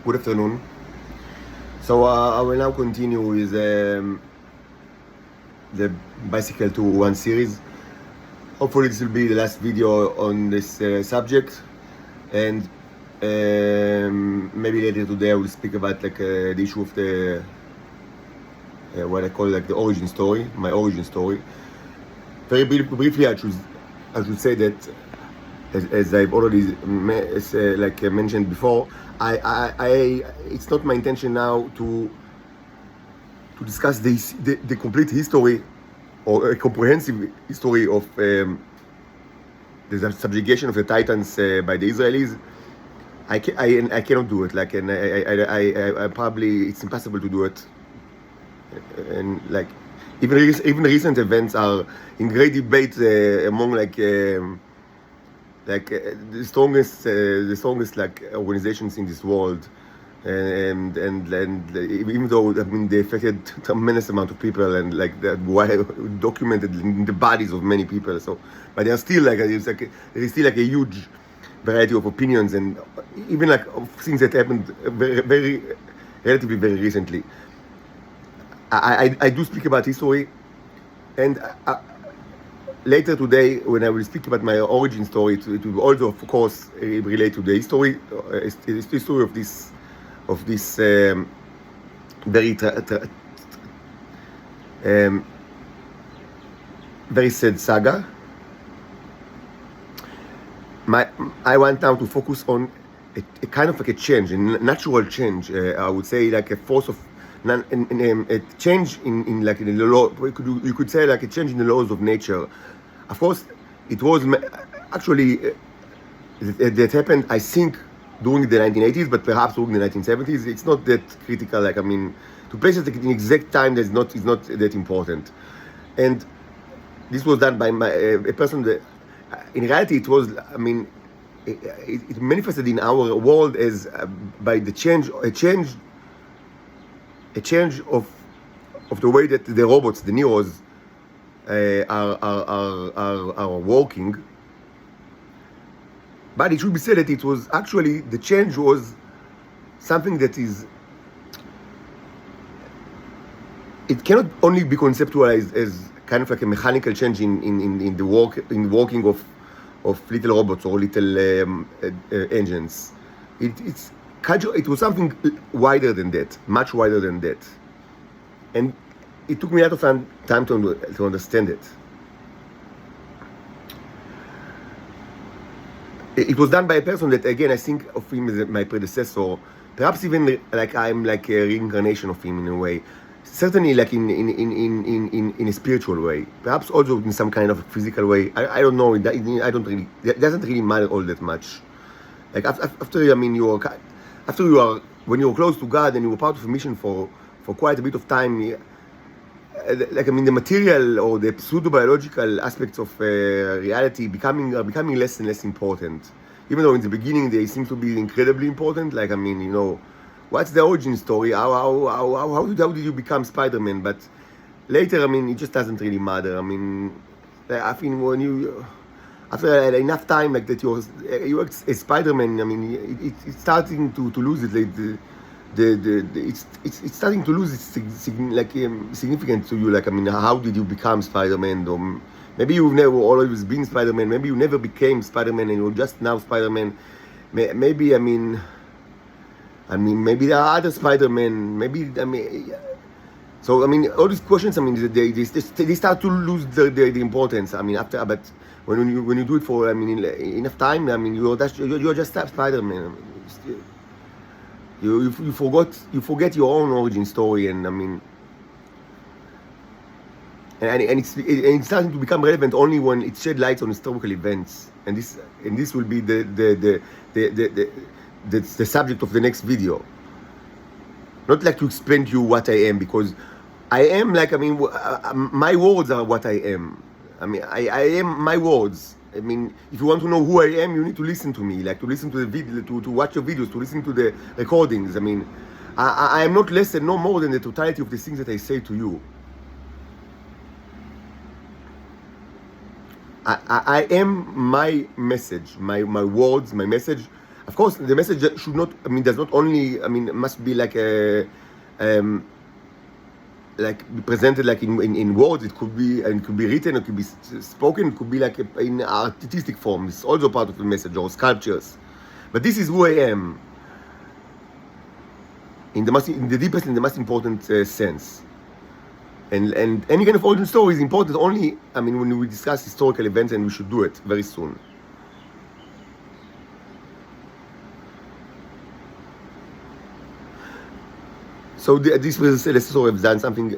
Good afternoon. So I will now continue with the Bicycle to One series. Hopefully this will be the last video on this subject, and maybe later today I will speak about the issue of the what I call the origin story, my origin story. Very briefly, I should say that as I've already mentioned before, it's not my intention now to discuss the complete history or a comprehensive history of the subjugation of the Titans by the Israelis. I cannot do it. I probably it's impossible to do it. And even recent events are in great debate among the strongest organizations in this world, and even though they affected tremendous amount of people and documented in the bodies of many people. So, but there are still there is still a huge variety of opinions, and even of things that happened relatively very recently. I do speak about history, and later today, when I will speak about my origin story, it will also, of course, relate to the history, history of this very sad saga. I want now to focus on a kind of a change, a natural change. I would say a force of a change in the law. You could say a change in the laws of nature. Of course, it was actually that happened, I think, during the 1980s, but perhaps during the 1970s. It's not that critical. To place it in exact time is not that important. And this was done by a person that, in reality, it was. It manifested in our world as by the change of the way that the robots, the Neros, are working. But it should be said that it was actually, the change was something that is, it cannot only be conceptualized as kind of a mechanical change in the working of little robots or little engines. It was something wider than that, much wider than that. And it took me a lot of time to understand it. It was done by a person that, again, I think of him as my predecessor. Perhaps even I'm a reincarnation of him in a way. Certainly in a spiritual way. Perhaps also in some kind of physical way. I don't know. It doesn't really matter all that much. When you're close to God and you're part of a mission for quite a bit of time, the material or the pseudo-biological aspects of reality are becoming less and less important. Even though in the beginning they seem to be incredibly important. What's the origin story? How did you become Spider-Man? But later, it just doesn't really matter. I think when you, after enough time you work as Spider-Man, it's starting to lose it. It's starting to lose its significance to you. How did you become Spider-Man? Or maybe you've never always been Spider-Man. Maybe you never became Spider-Man and you're just now Spider-Man. Maybe there are other Spider-Man. So all these questions. They start to lose the importance. But when you do it for enough time, you're just Spider-Man. You forget your own origin story, and it's starting to become relevant only when it shed light on historical events, and this will be the subject of the next video. Not to explain to you what I am, because I am my words are what I am. I am my words. If you want to know who I am, you need to listen to me, to listen to the video, to watch your videos, to listen to the recordings. I am not less and no more than the totality of the things that I say to you. I am my message, my words, my message. of course, the message should not, does not only, must be like a, be presented like in words. It could be, and it could be written, it could be spoken, it could be like in artistic form. It's also part of the message, or sculptures. But this is who I am, in the deepest and the most important sense. And any kind of origin story is important only, when we discuss historical events, and we should do it very soon. So this was sort of done something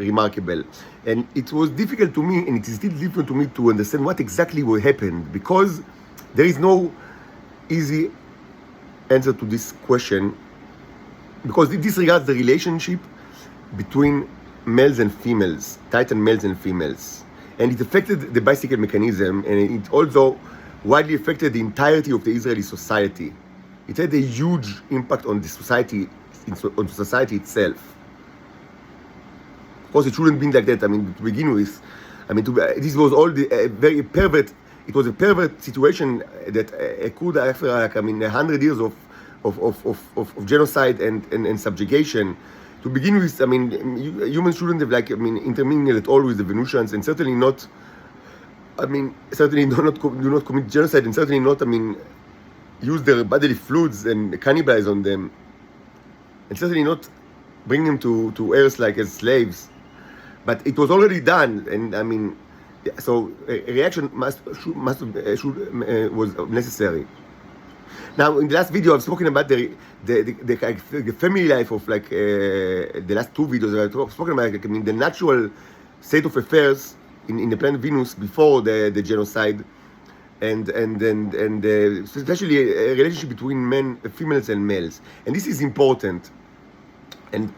remarkable, and it was difficult to me, and it is still difficult to me to understand what exactly what happened, because there is no easy answer to this question, because it disregards the relationship between males and females, Titan males and females, and it affected the bicycle mechanism, and it also widely affected the entirety of the Israeli society. It had a huge impact on the society, on society itself. Of course, it shouldn't be like that. To begin with, this was all the very pervert. It was a pervert situation that occurred after 100 years of genocide and subjugation. To begin with, humans shouldn't have intermingled at all with the Venusians, and certainly not. Certainly do not commit genocide, and certainly not. Use their bodily fluids and cannibalize on them, and certainly not bring them to Earth like as slaves. But it was already done, and so a reaction was necessary. Now, in the last video, I've spoken about the family life of the last two videos. I've spoken about the natural state of affairs in the planet Venus before the genocide, and especially a relationship between females and males, and this is important. And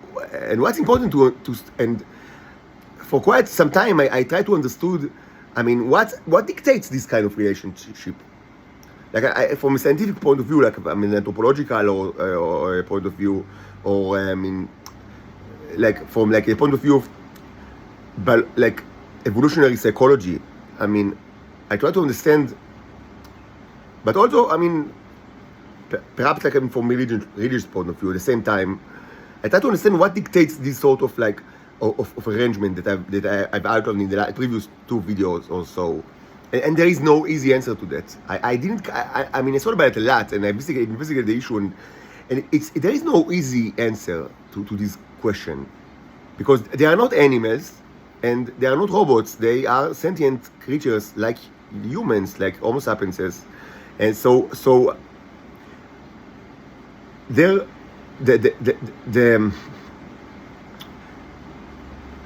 what's important and for quite some time I try to understood, what dictates this kind of relationship. From a scientific point of view, anthropological or a point of view, or from a point of view of evolutionary psychology. I try to understand, but also perhaps from a religious point of view. At the same time, I try to understand what dictates this sort of of arrangement that I've outlined in the previous two videos or so. And there is no easy answer to that. I thought about it a lot, and I investigated the issue, and there is no easy answer to this question, because they are not animals, and they are not robots. They are sentient creatures like humans, like Homo sapiens, and so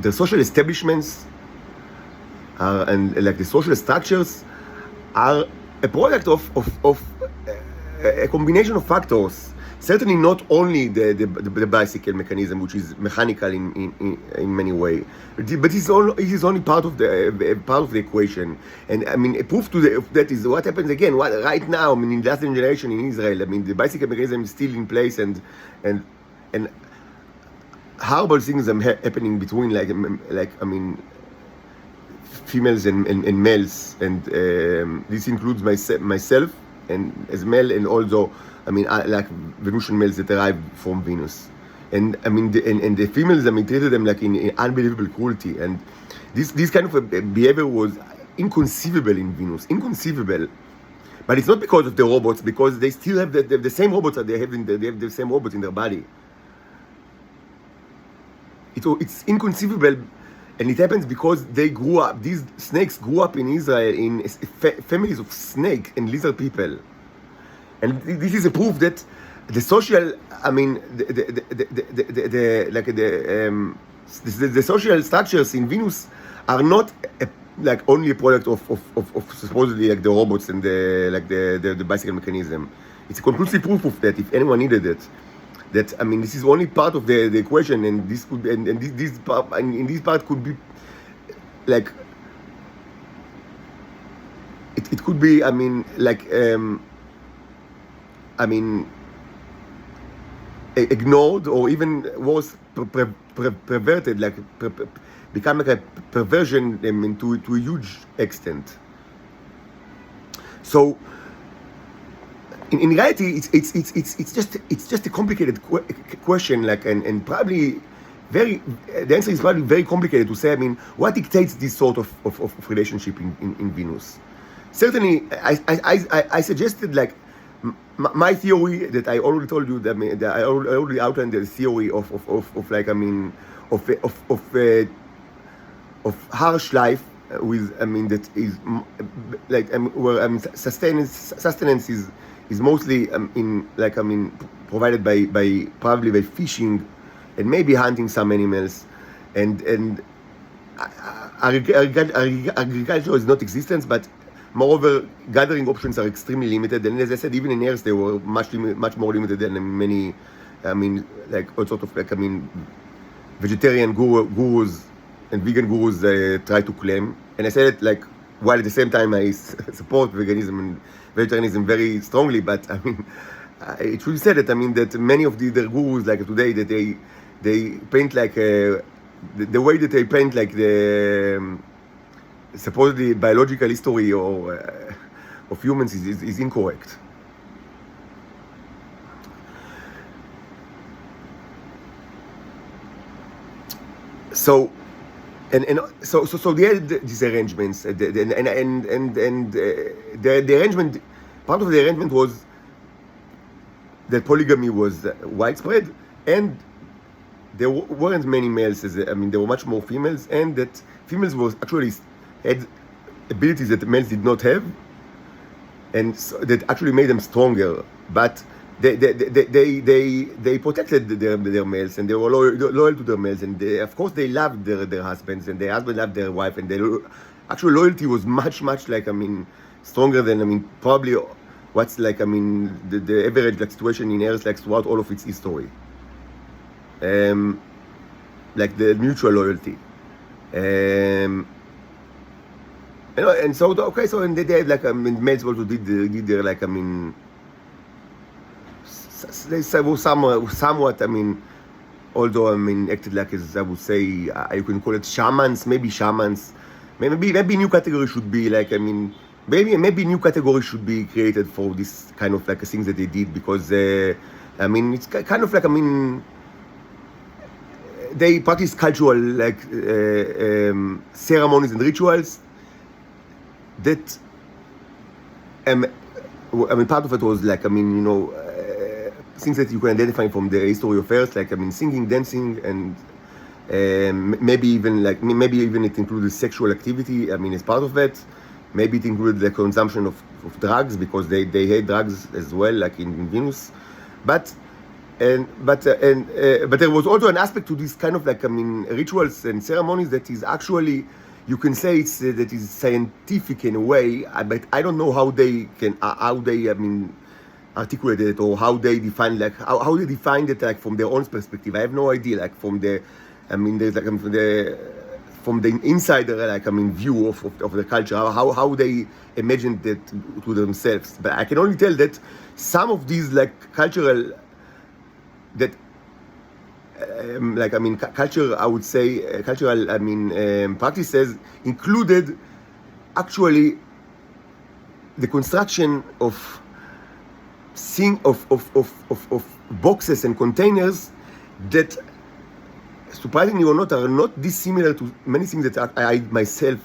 the social establishments and the social structures are a product of a combination of factors. Certainly not only the bicycle mechanism, which is mechanical in many ways, but it is only part of the equation. And a proof to that is what happens again. Right now, in the last generation in Israel, the bicycle mechanism is still in place, and horrible things are happening between females and males, and this includes myself and as male, and also Venusian males that arrive from Venus, and the females treated them in unbelievable cruelty, and this kind of behavior was inconceivable in Venus, inconceivable. But it's not because of the robots, because they still have the same robots that they have the same robots in their body. It's inconceivable, and it happens because they grew up. These snakes grew up in Israel in families of snake and lizard people, and this is a proof that the social, the social structures in Venus are not only a product of supposedly the robots and the bicycle mechanism. It's a conclusive proof of that, if anyone needed it. That this is only part of the equation, and this could be, and this part, in this part could be it could be ignored, or even worse, perverted, become a perversion to a huge extent. So in reality, it's just a complicated question, like, and probably very, the answer is probably very complicated to say. I mean, what dictates this sort of relationship in Venus? Certainly, I suggested, like, my theory that I already told you, that, that I already outlined the theory of like, I mean, of harsh life with, I mean, that is like, where sustenance is mostly in, like, I mean, provided by probably by fishing and maybe hunting some animals, and agriculture is not existence, but moreover, gathering options are extremely limited, and as I said, even in Earth they were much more limited than many, I mean, like, all sort of, like, I mean, vegetarian gurus and vegan gurus try to claim. And I said it, like, while at the same time I support veganism and vegetarianism very strongly, but I mean, it should be said that, I mean, that many of the gurus, like today, that they paint, like, the way that they paint, like, the supposedly biological history or of humans is incorrect. So, so they had these arrangements, and the arrangement, part of the arrangement was that polygamy was widespread, and there weren't many males. I mean, there were much more females, and that females was actually had abilities that males did not have, and so that actually made them stronger. But they protected their males, and they were loyal to their males, and of course they loved their husbands, and their husband loved their wife, and their actual loyalty was much, like, I mean, stronger than, I mean, probably what's, like, I mean, the average, like, situation in Earth, like, throughout all of its history, like the mutual loyalty. You know, and so, okay, so, and they had, like, I mean, males also did their, like, I mean, they were somewhat, I mean, although, I mean, acted like, as I would say, you can call it shamans, maybe shamans. Maybe new category should be, like, I mean, maybe new category should be created for this kind of, like, things that they did, because, I mean, it's kind of like, I mean, they practice cultural, like, ceremonies and rituals that, I mean, part of it was, like, I mean, you know, things that you can identify from the history of Earth, like, I mean, singing, dancing, and maybe even it included sexual activity. I mean, as part of it, maybe it included the consumption of drugs, because they hate drugs as well, like in Venus. But there was also an aspect to this kind of, like, I mean, rituals and ceremonies that is actually, you can say it's that is scientific in a way, but I don't know how they I mean, articulate it, or how they define, like, how they defined it, like, from their own perspective. I have no idea, like, from the, I mean, there's, like, from the insider, like, I mean, view of the culture, how they imagined it to themselves. But I can only tell that some of these, like, cultural, that, like, I mean, culture, I would say, cultural, I mean, practices included actually the construction of boxes and containers that, surprisingly or not, are not dissimilar to many things that I myself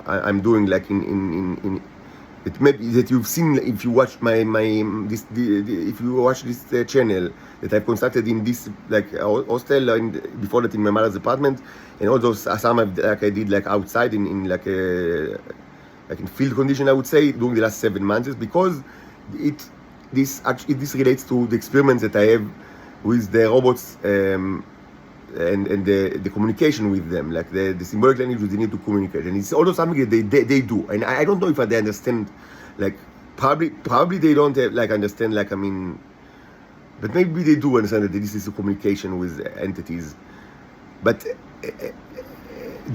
I'm doing, like, in it may be that you've seen if you watch if you watch this channel that I've constructed in this, like, hostel, and before that in my mother's apartment, and also some I did, like, outside in like in field condition, I would say, during the last 7 months, because this relates to the experiments that I have with the robots, and the communication with them, like the symbolic language they need to communicate, and it's also something that they do, and I don't know if they understand, like, probably they don't have, like, understand, like, I mean, but maybe they do understand that this is a communication with entities, but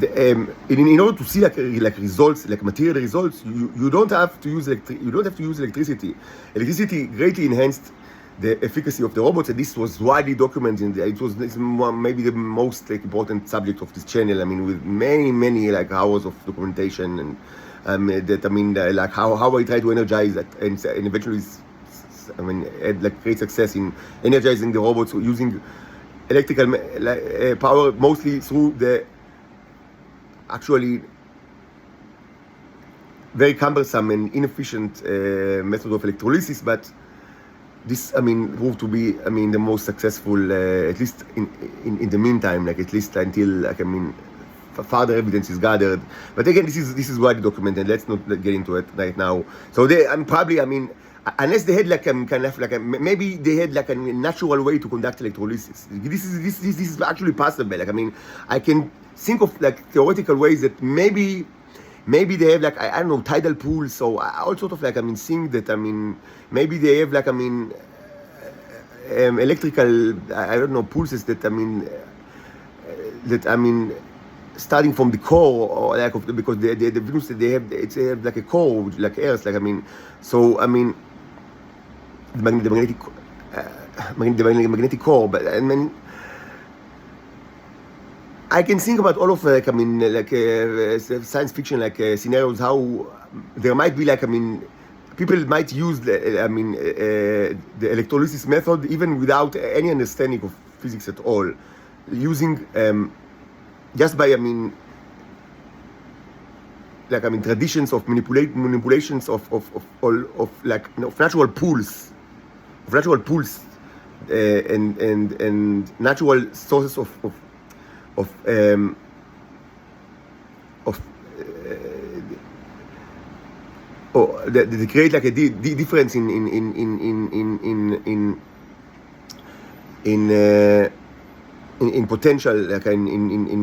in order to see, like results, like material results, you don't have to use electricity. Electricity greatly enhanced the efficacy of the robots, and this was widely documented. It was maybe the most, like, important subject of this channel. I mean, with many like hours of documentation, and that, I mean, like, how I try to energize that, and eventually I mean, had like great success in energizing the robots using electrical power, mostly through the actually very cumbersome and inefficient method of electrolysis, but this, I mean, proved to be, I mean, the most successful, at least in the meantime, like at least until, like, I mean, further evidence is gathered. But again, this is widely documented. Let's not get into it right now. So they, I'm probably, I mean, unless they had like kind of like maybe they had like a natural way to conduct electrolysis. This is actually possible. Like, I mean, I can think of like theoretical ways that maybe they have like I don't know, tidal pools, so all sort of like, I mean, think that, I mean, maybe they have like, I mean, electrical, I don't know, pulses that, I mean, starting from the core, or like of because the Venus, they have like a core like Earth, like, I mean, so, I mean, the magnetic core, but I mean, I can think about all of like, I mean, like science fiction like scenarios, how there might be like, I mean, people might use the, I mean, the electrolysis method even without any understanding of physics at all, using just by, I mean, like, I mean, traditions of manipulations of like, you know, of natural pools, and natural sources of they create like a difference in potential, like in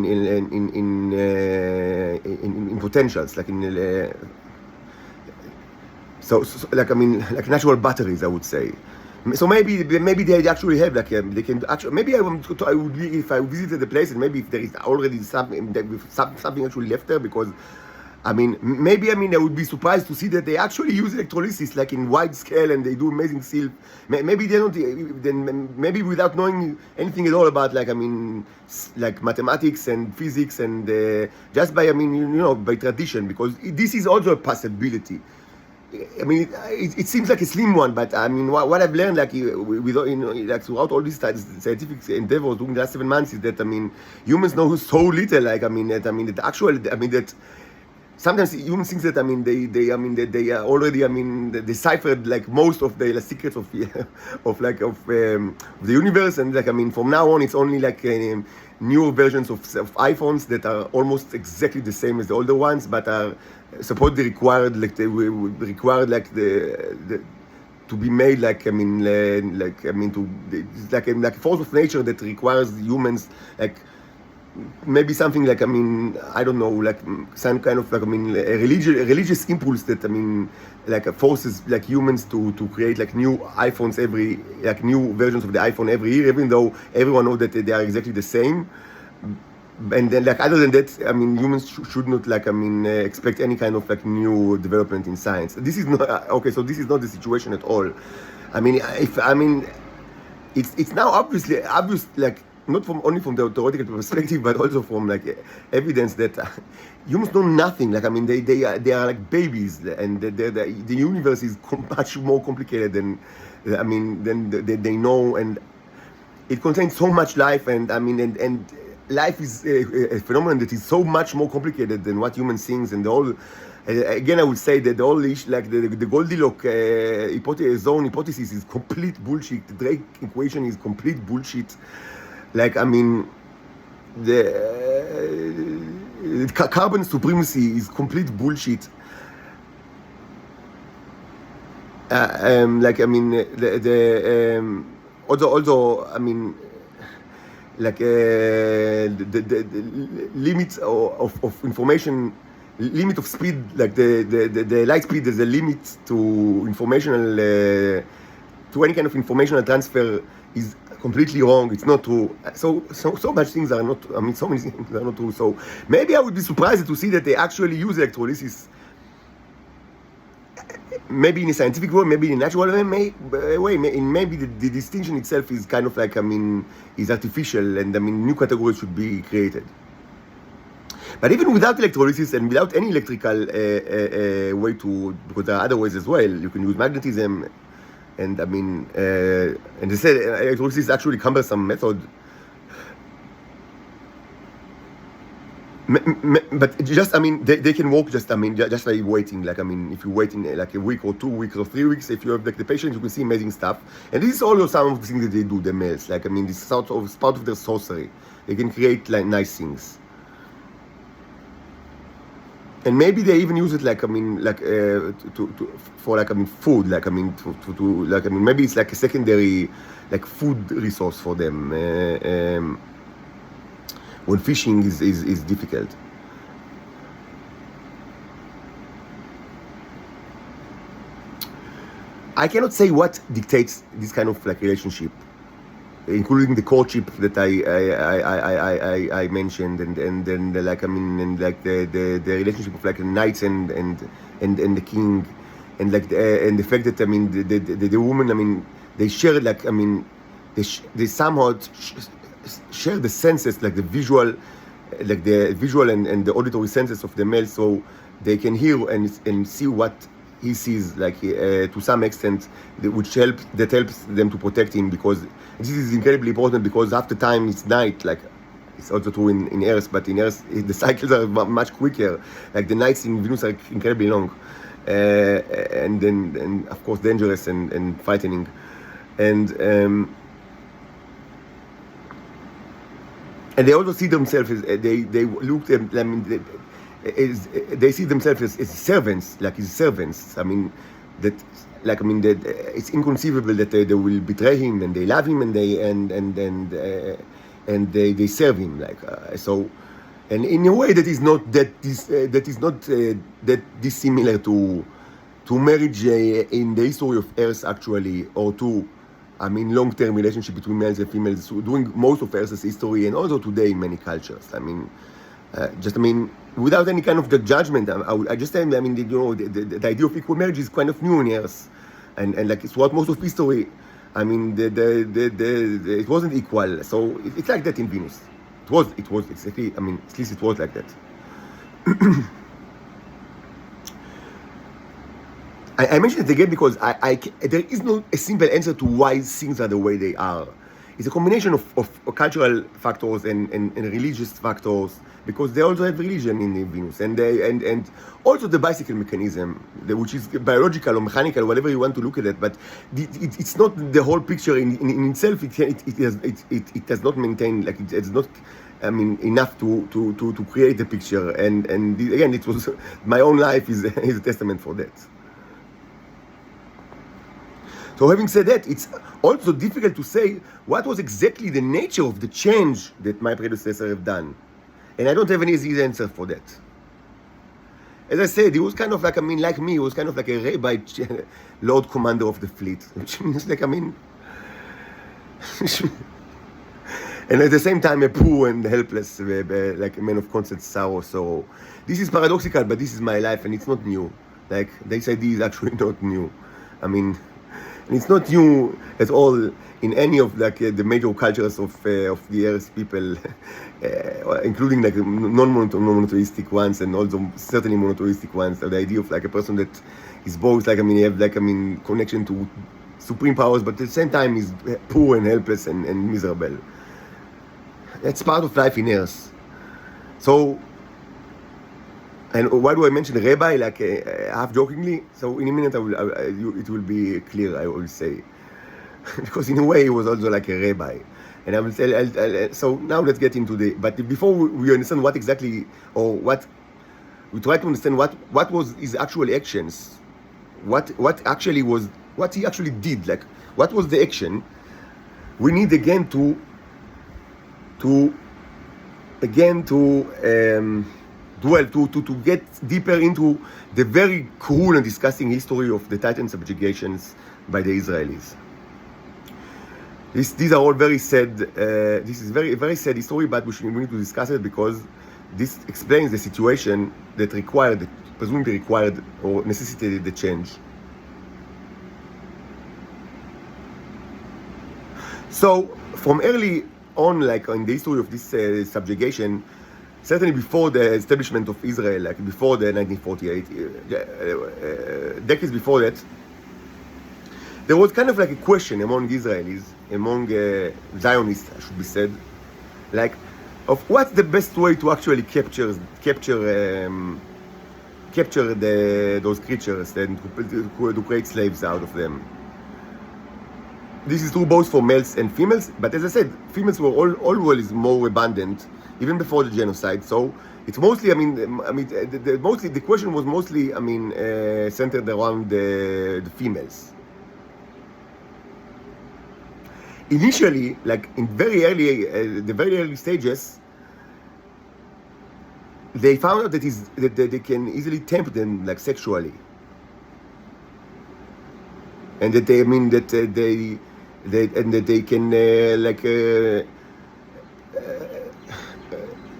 potentials, like so like, I mean, like natural batteries, I would say. So maybe they actually have like they can actually, maybe I would be, if I visited the place, and maybe if there is already something actually left there, because I mean, maybe, I mean, I would be surprised to see that they actually use electrolysis like in wide scale, and they do amazing still. Maybe they don't, then maybe without knowing anything at all about, like, I mean, like mathematics and physics, and just by, I mean, you know, by tradition, because this is also a possibility. I mean, it seems like a slim one, but I mean, what I've learned, like, with, you know, like throughout all these scientific endeavors during the last 7 months, is that, I mean, humans know so little. Like, I mean, that actual, I mean, that sometimes humans think that, I mean, they are already, I mean, they deciphered like most of the secrets of the universe, and like, I mean, from now on, it's only like newer versions of iPhones that are almost exactly the same as the older ones, but are supposedly required like the to be made, like, I mean, it's like a force of nature that requires humans, like, maybe something like, I mean, I don't know, like some kind of like, I mean, a religious impulse that, I mean, like forces like humans to create like new iPhones like new versions of the iPhone every year, even though everyone knows that they are exactly the same. And then, like, other than that, I mean, humans should not, like, I mean, expect any kind of like new development in science. This is not okay. So this is not the situation at all. I mean, it's now obvious, like, not only from the theoretical perspective, but also from like evidence that humans know nothing. Like, I mean, they are like babies, and the universe is much more complicated than, I mean, than they know, and it contains so much life, and I mean, and life is a phenomenon that is so much more complicated than what humans think, and the whole. Again, I would say that the whole issue, like the Goldilocks zone hypothesis, is complete bullshit. The Drake equation is complete bullshit. Like, I mean, the carbon supremacy is complete bullshit. Like, I mean, although I mean, like the limits of information, limit of speed, like the light speed is a limit to informational to any kind of informational transfer, is completely wrong. It's not true. So much things are not, I mean, so many things are not true. So maybe I would be surprised to see that they actually use electrolysis, maybe in a scientific way, maybe in a natural way, maybe the distinction itself is kind of like, I mean, is artificial, and I mean, new categories should be created. But even without electrolysis and without any electrical way to, because there are other ways as well. You can use magnetism, And I mean, and they said electrolysis is actually cumbersome method. But just, I mean, they can work just, I mean, just like waiting. Like, I mean, if you wait in like a week or 2 weeks or 3 weeks, if you have like the patient, you can see amazing stuff. And this is also some of the things that they do, the males. Like, I mean, this is part of their sorcery. They can create like nice things. And maybe they even use it like, I mean, like for like, I mean, food. Like, I mean, to like, I mean, maybe it's like a secondary like food resource for them. When fishing is difficult. I cannot say what dictates this kind of like relationship, including the courtship that I mentioned, and then like, I mean, and like the relationship of like the knights and the king, and like and the fact that, I mean, the woman, I mean, they share like, I mean, they somehow share the senses, like the visual and the auditory senses of the male, so they can hear and see what he sees, like to some extent, which helps them to protect him, because this is incredibly important, because half the time it's night. Like, it's also true in Earth, but in Earth the cycles are much quicker. Like the nights in Venus are incredibly long, and of course dangerous and frightening, and they also see themselves as they look at, I mean, they see themselves as servants, like his servants. I mean, that, like, I mean, that it's inconceivable that they will betray him, and they love him, and they serve him, like so. And in a way that is not that dissimilar to marriage in the history of Earth, actually, or to, I mean, long-term relationship between males and females during most of Earth's history, and also today in many cultures. I mean, just, I mean, without any kind of the judgment, I just say, I mean, the idea of equal marriage is kind of new in Earth, and like it's what most of history. I mean, it wasn't equal, so it's like that in Venus. It was exactly. I mean, at least it was like that. I mentioned it again because there is no a simple answer to why things are the way they are. It's a combination of cultural factors and religious factors, because they also have religion in Venus, and also the bicycle mechanism, which is biological or mechanical, whatever you want to look at it. But it's not the whole picture in itself. It does not maintain, like, it's not, I mean, enough to create the picture. And again, it was my own life is a testament for that. So having said that, it's also difficult to say what was exactly the nature of the change that my predecessor have done. And I don't have any easy answer for that. As I said, he was kind of like, I mean, like me, he was kind of like a rabbi, Lord Commander of the fleet. Which means, like, I mean, and at the same time a poor and helpless, like a man of constant sorrow. So this is paradoxical, but this is my life, and it's not new. Like, this idea is actually not new. I mean, and it's not new at all in any of, like, the major cultures of the Earth people, including like non-monotheistic ones, and also certainly monotheistic ones. So the idea of like a person that is both, like, I mean, have, like, I mean, connection to supreme powers, but at the same time is poor and helpless and miserable. That's part of life in Earth. So, and why do I mention rabbi, like, half jokingly? So in a minute it will be clear, I will say. Because in a way he was also like a rabbi. And I will tell, so now let's get into but before we understand what exactly, or what, we try to understand what was his actual actions, what actually was, what he actually did, like, what was the action. We need again to dwell, to get deeper into the very cruel and disgusting history of the Titan subjugations by the Israelis. These are all very sad. This is very, very sad history, but we need to discuss it because this explains the situation that presumably required or necessitated the change. So from early on, like in the history of this subjugation, certainly before the establishment of Israel, like before the 1948, decades before that, there was kind of like a question among Israelis, among Zionists, I should be said, like, of what's the best way to actually capture those creatures and to create slaves out of them. This is true both for males and females, but as I said, females were always more abundant even before the genocide. So it's mostly, the question was mostly, centered around the females. Initially, like in the very early stages, they found out that they can easily tempt them, like, sexually, and that they can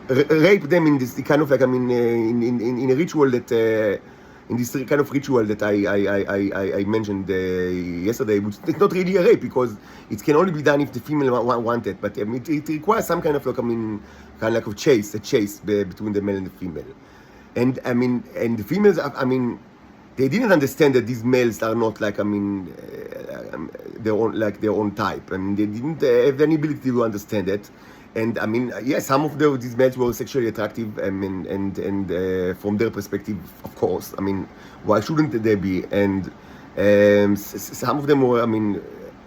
rape them in this kind of like in a ritual that in this kind of ritual that I mentioned yesterday, which it's not really a rape because it can only be done if the female want it, but it requires some kind of like kind of like a chase between the male and the female, and the females, they didn't understand that these males are not like their own type, and they didn't have any ability to understand it. And yes, some of these males were sexually attractive, and from their perspective, of course, why shouldn't they be? And some of them were,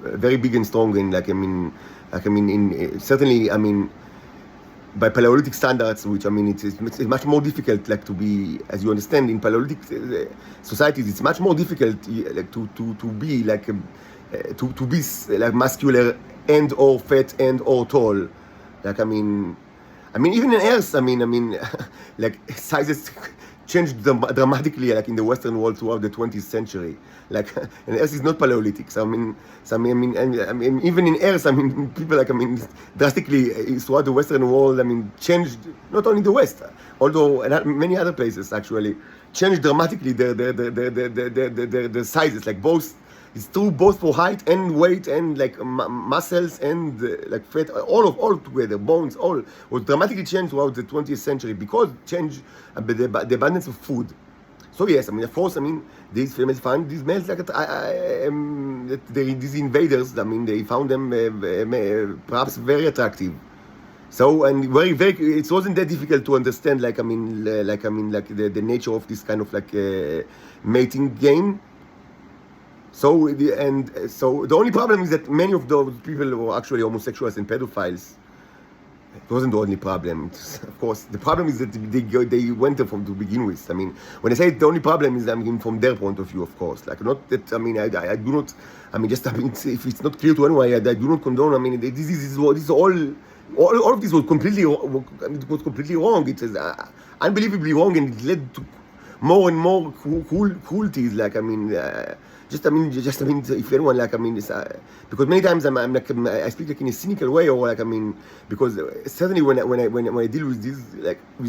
very big and strong, and certainly, by Paleolithic standards, which it's much more difficult, like, to be, as you understand, in Paleolithic societies, it's much more difficult like to be like to be like muscular and or fat and or tall. Like even in Earth, like sizes changed dramatically, like in the Western world throughout the 20th century. Like, and Earth is not Paleolithic. So even in Earth, people drastically throughout the Western world. Changed not only the West, although many other places actually changed dramatically their sizes. Like both. It's true both for height and weight and like muscles and like fat, all together, bones, all was dramatically changed throughout the 20th century because change the abundance of food. So yes, of course, these females found these males like these invaders. They found them perhaps very attractive. So and very it wasn't that difficult to understand like the nature of this kind of like mating game. So the only problem is that many of those people were actually homosexuals and pedophiles. It wasn't the only problem. Of course, the problem is that they went there from to begin with. When I say the only problem is, from their point of view, of course. Like, not that, I do not, if it's not clear to anyone, I do not condone. This is all of this was completely wrong. It is unbelievably wrong, and it led to more and more cruelties. Like, if anyone because many times I speak like in a cynical way, or like because certainly when I deal with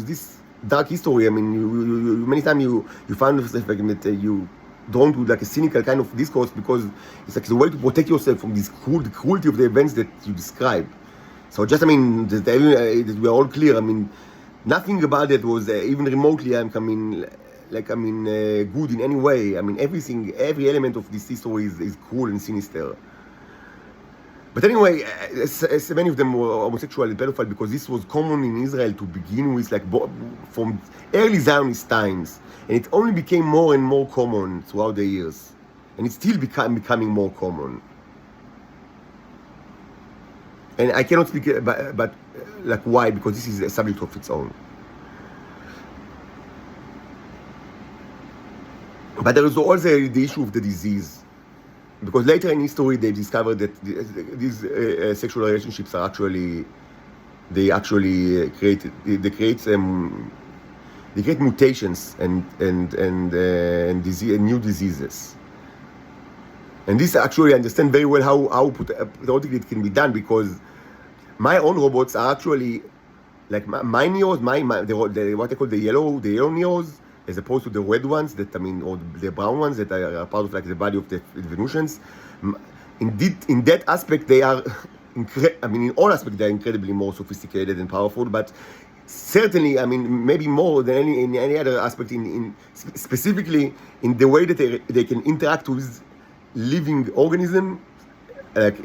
this dark history, you many times you find yourself like that you drawn to like a cynical kind of discourse because it's like the way to protect yourself from this cruelty of the events that you describe. So just that we are all clear. Nothing about it was even remotely good in any way. Every element of this story is cruel and sinister. But anyway, as many of them were homosexual and pedophile because this was common in Israel to begin with, like from early Zionist times, and it only became more and more common throughout the years, and it's still becoming more common. And I cannot speak but like why, because this is a subject of its own. But there is also the issue of the disease, because later in history they discovered that these sexual relationships are actually create mutations and new diseases. And this actually I understand very well how theoretically it can be done, because my own robots are actually like my neos, what I call the yellow neos, as opposed to the red ones or the brown ones that are part of like the body of the Venusians. In that aspect, they are, in all aspects, they are incredibly more sophisticated and powerful. But certainly, maybe more than any other aspect, specifically in the way that they can interact with living organism, like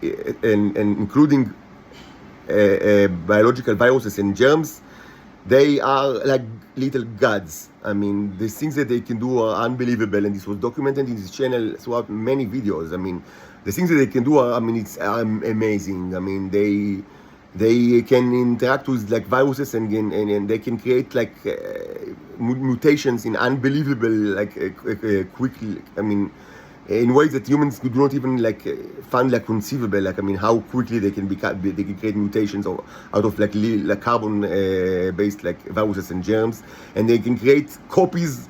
and including biological viruses and germs, they are like little gods. I mean, the things that they can do are unbelievable, and this was documented in this channel throughout many videos. I mean, the things that they can do are, I mean, it's amazing. I mean, they can interact with like viruses and they can create like mutations in unbelievable like quickly. I mean, in ways that humans do not even like find like conceivable. Like, I mean, how quickly they can create mutations out of like carbon based like viruses and germs, and they can create copies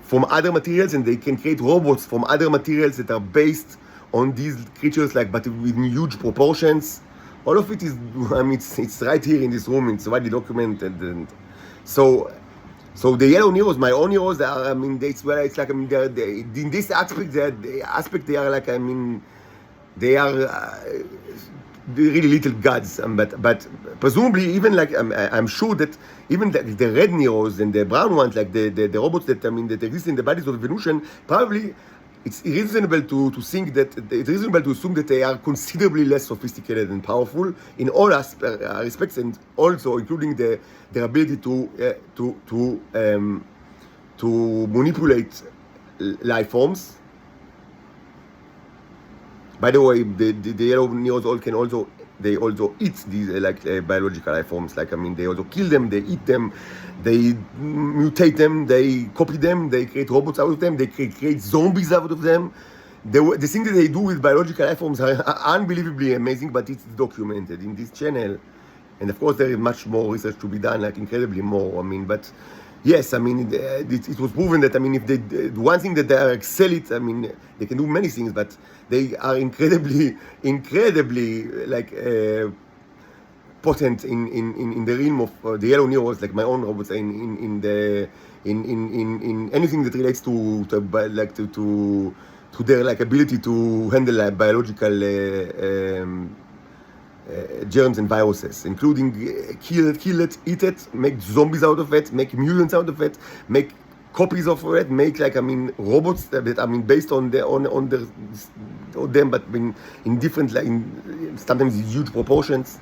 from other materials, and they can create robots from other materials that are based on these creatures, like, but in huge proportions. All of it is, I mean, it's right here in this room. It's widely documented, and so the yellow neros, my own neros, they are, I mean, it's like, I mean, they in this aspect, they are like, I mean, they are really little gods. But presumably, even like, I'm sure that even the red neros and the brown ones, like the robots that, I mean, that exist in the bodies of the Venusian, probably it's reasonable to think that it's reasonable to assume that they are considerably less sophisticated and powerful in all respects, and also including their ability to manipulate life forms. By the way, the yellow neros they also eat these biological life forms. Like, I mean, they also kill them, they eat them, they mutate them, they copy them, they create robots out of them, they create zombies out of them. The things that they do with biological life forms are unbelievably amazing, but it's documented in this channel. And of course, there is much more research to be done, like incredibly more. I mean, but yes, I mean, it was proven that, I mean, if the one thing that they are excel at, I mean, they can do many things, but they are incredibly like potent in the realm of the yellow neros, like my own robots, in anything that relates to their like ability to handle biological germs and viruses, including kill it, eat it, make zombies out of it, make mutants out of it, make copies of it, make like, I mean, robots that, I mean, based on them, but in different, like sometimes in huge proportions.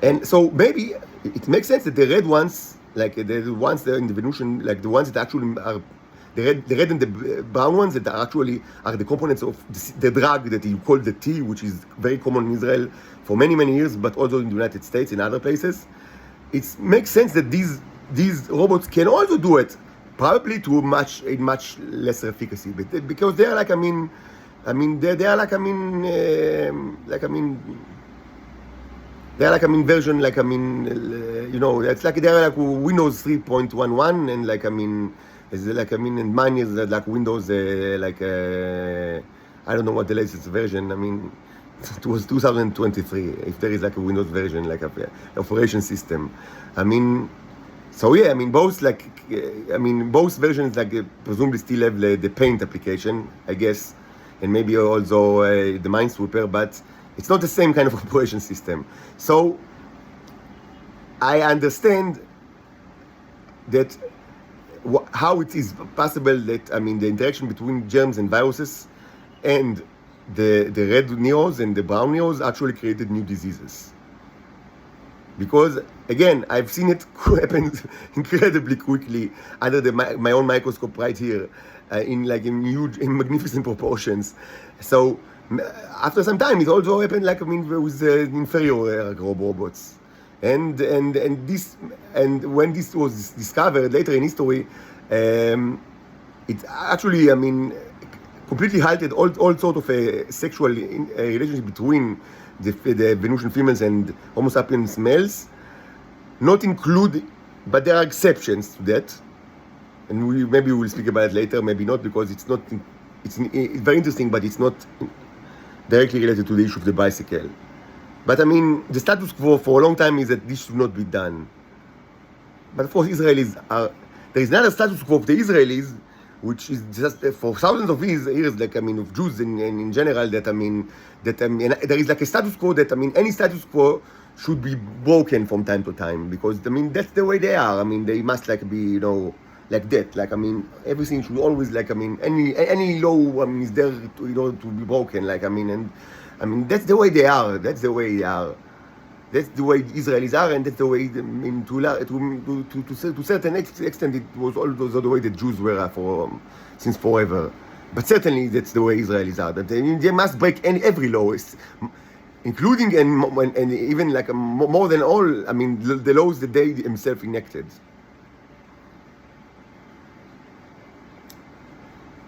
And so maybe it makes sense that the red ones, like the ones that are in the Venusian, like the ones that actually are the red and the brown ones that are the components of the drug that you call the T, which is very common in Israel for many years, but also in the United States and other places. It makes sense that these robots can also do it, probably to much lesser efficacy, but because they are like, I mean, they are like, I mean, they're like, I mean, version, like, I mean, you know, it's like they're like Windows 3.11, and like, I mean, it's like, I mean, and mine is like Windows, I don't know what the latest version. I mean, it was 2023. If there is like a Windows version, like a operation system, I mean, so yeah, I mean, both versions like presumably still have the Paint application, I guess, and maybe also the Minesweeper, but it's not the same kind of operation system. So I understand that how it is possible that, I mean, the interaction between germs and viruses and the red neros and the brown neros actually created new diseases. Because again, I've seen it happen incredibly quickly under my own microscope right here, in magnificent proportions. So after some time, it also happened, like, I mean, with inferior robots. And when this was discovered later in history, it actually, I mean, completely halted all sort of a sexual relationship between the Venusian females and Homo sapiens males. Not include, but there are exceptions to that, and maybe we'll speak about it later. Maybe not, because it's very interesting, but it's not directly related to the issue of the bicycle. But I mean, the status quo for a long time is that this should not be done. But of course, Israelis there is another status quo of the Israelis, which is just for thousands of years, like, I mean, of Jews in general, that, I mean, there is like a status quo that, I mean, any status quo should be broken from time to time, because, I mean, that's the way they are. I mean, they must like be, you know, like that. Like, I mean, everything should always, like, I mean, any law, I mean, is there in order to be broken. Like, I mean, that's the way they are. That's the way they are. That's the way Israelis are, and that's the way, I mean, to certain extent, it was also the way the Jews were since forever. But certainly, that's the way Israelis are. That they must break every law, including and even like more than all. I mean, the laws that they themselves enacted.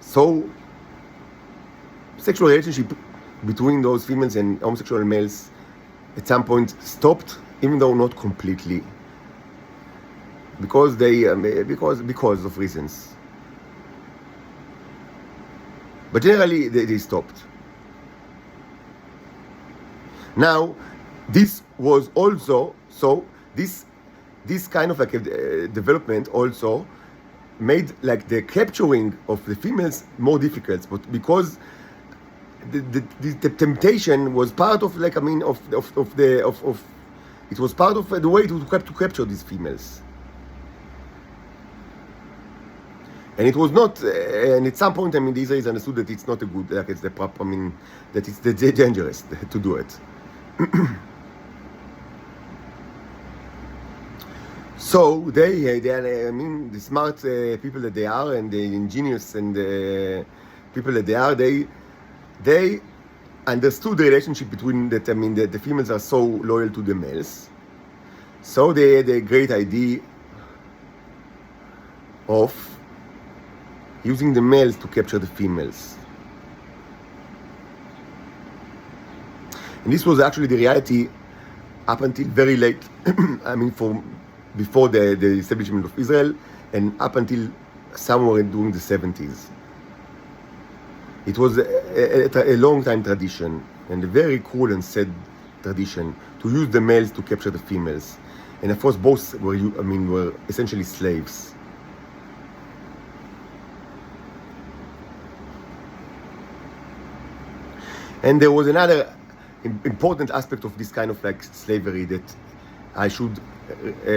So, sexual relationship between those females and homosexual males at some point stopped, even though not completely, because because of reasons. But generally, they stopped. Now, this was also so. This kind of like a development also made like the capturing of the females more difficult, but because the temptation was part of, like, I mean, of it was part of the way to capture these females, and it was not. And at some point, I mean, the Israelis understood that it's not a good, like, it's the proper. I mean, that it's dangerous to do it. So they are, I mean, the smart people that they are, and the ingenious and people that they are, they understood the relationship between that. I mean, the females are so loyal to the males, so they had a great idea of using the males to capture the females. And this was actually the reality up until very late. I mean, before the establishment of Israel, and up until somewhere during the 70s. It was a long time tradition, and a very cruel and sad tradition, to use the males to capture the females. And of course, both were essentially slaves. And there was another important aspect of this kind of like slavery that I should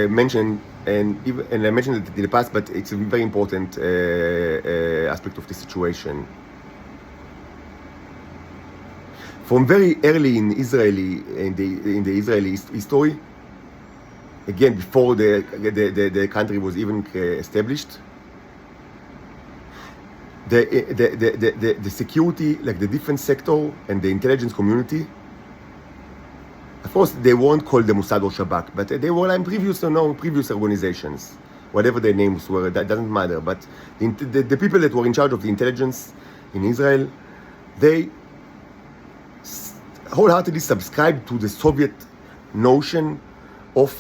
mention, and I mentioned it in the past, but it's a very important aspect of the situation. From very early in the Israeli history, again before the country was even established, the security, like the defense sector and the intelligence community, of course they weren't called the Mossad or Shabak, but they were like previous organizations, whatever their names were, that doesn't matter. But the people that were in charge of the intelligence in Israel, they wholeheartedly subscribed to the Soviet notion of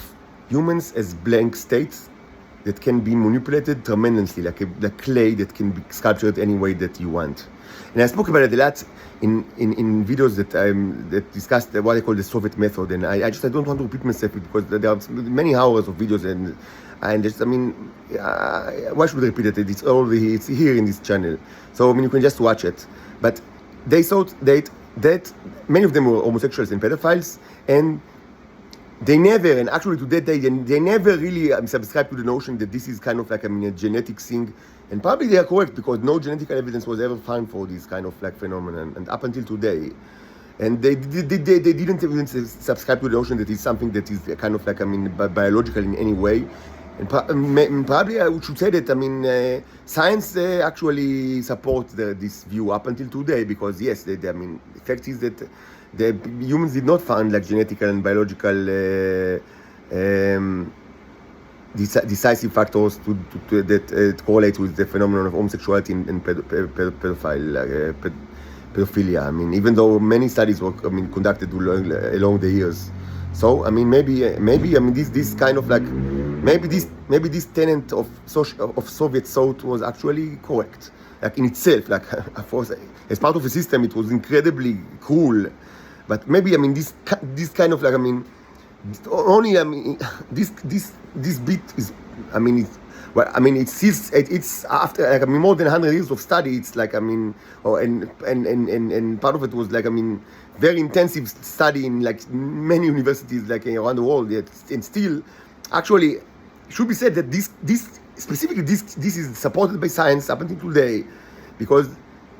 humans as blank states that can be manipulated tremendously, like clay that can be sculptured any way that you want. And I spoke about it a lot in videos that discussed what I call the Soviet method. And I don't want to repeat myself because there are many hours of videos, and just, I mean, why should I repeat it? It's here in this channel, so I mean you can just watch it. But they thought that many of them were homosexuals and pedophiles, and they never, and actually to that day, they never really subscribed to the notion that this is kind of like, I mean, a genetic thing. And probably they are correct, because no genetic evidence was ever found for this kind of like phenomenon, and up until today. And they didn't even subscribe to the notion that it's something that is kind of like, I mean, biological in any way. And probably I should say that, I mean, science actually supports this view up until today, because yes, I mean, the fact is that the humans did not find like genetic and biological decisive factors that correlate with the phenomenon of homosexuality and pedophilia. I mean, even though many studies were, I mean, conducted along the years. So I mean, maybe I mean this kind of like maybe this tenet of Soviet thought was actually correct, like in itself. Like of course, as part of a system, it was incredibly cruel. But maybe, I mean, this kind of like, I mean, only, I mean, this bit is, I mean, it's after, like, I mean, more than 100 years of study. It's like, I mean, and part of it was like, I mean, very intensive study in like many universities like around the world. Yet, and still, actually, it should be said that this specifically this is supported by science up until today, because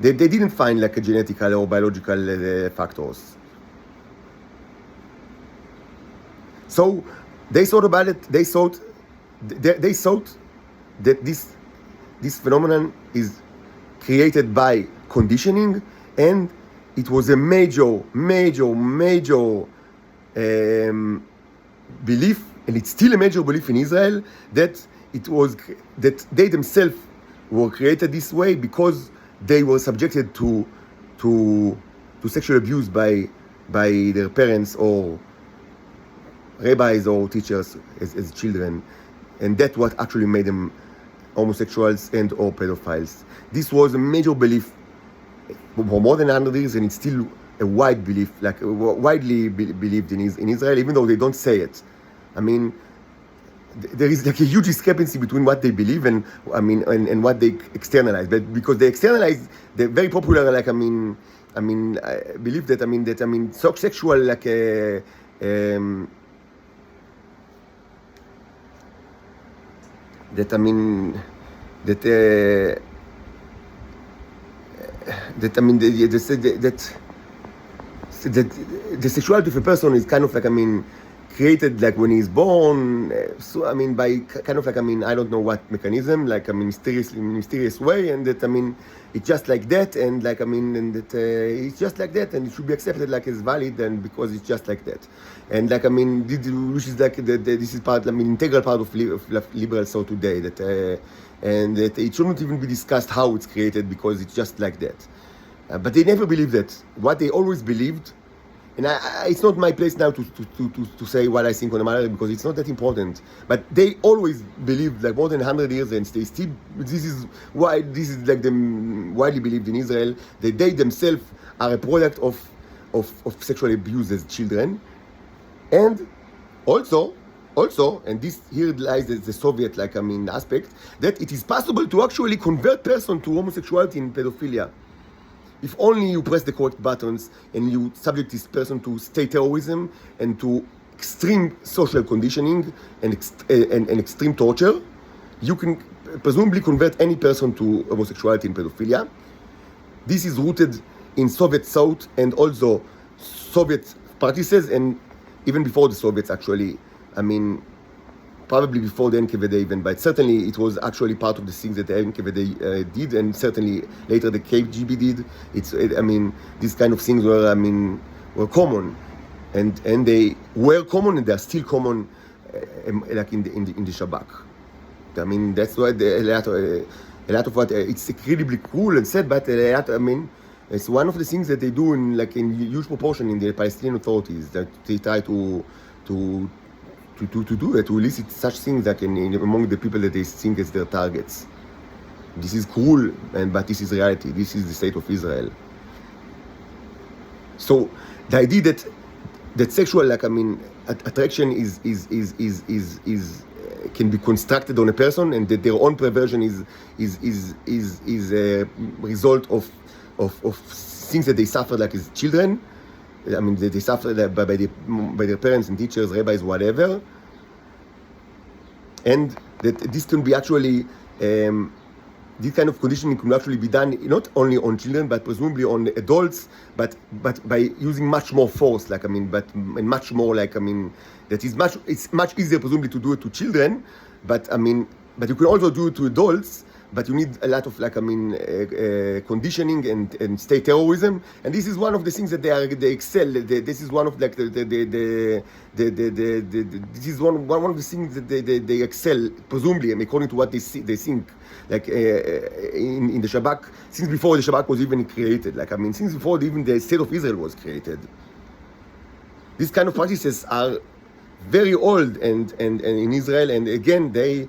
they didn't find like a genetical or biological factors. So they thought about it. They thought that this phenomenon is created by conditioning, and it was a major belief, and it's still a major belief in Israel, that they themselves were created this way because they were subjected to sexual abuse by their parents or rabbis or teachers as children, and that's what actually made them homosexuals and or pedophiles. This was a major belief for more than 100 years, and it's still a wide belief, like widely believed in Israel, even though they don't say it. I mean, there is like a huge discrepancy between what they believe and what they externalize. But because they externalize, they're very popular. Like I believe that sexual like that the sexuality of a person is kind of like created like when he's born, so by kind of like I don't know what mechanism, like mysterious way, and that it's just like that, and like and that it's just like that, and it should be accepted like as valid, and because it's just like that, and like which is like this is part integral part of liberal thought today, that and that it shouldn't even be discussed how it's created because it's just like that, but they never believed that. What they always believed. And it's not my place now to say what I think on the matter, because it's not that important. But they always believed, like more than 100 years, and they still. This is like them widely believed in Israel, that they themselves are a product of sexual abuse as children, and also, and this here lies the Soviet aspect, that it is possible to actually convert person to homosexuality and pedophilia. If only you press the correct buttons and you subject this person to state terrorism and to extreme social conditioning and extreme torture, you can presumably convert any person to homosexuality and pedophilia. This is rooted in Soviet thought and also Soviet practices, and even before the Soviets actually. Probably before the NKVD even, but certainly it was actually part of the things that the NKVD did, and certainly later the KGB did. These kind of things were common, and they were common, and they are still common, like in the Shabak. That's why a lot of what it's incredibly cool and sad, but it's one of the things that they do in huge proportion in the Palestinian authorities, that they try to do it, to elicit such things that among the people that they think as their targets. This is cruel, but this is reality. This is the state of Israel. So the idea that sexual attraction is can be constructed on a person, and that their own perversion is a result of things that they suffered as children. They suffer by their parents and teachers, rabbis, whatever, and that this can be actually, this kind of conditioning can actually be done not only on children, but presumably on adults, but by using much more force, much more it's much easier presumably to do it to children, but you can also do it to adults. But you need a lot of conditioning and state terrorism, and this is one of the things that they excel. This is one of this is one of the things that they excel, presumably, according to what they think. In the Shabak, since before the Shabak was even created, since before even the state of Israel was created. These kind of practices are very old and in Israel, and again they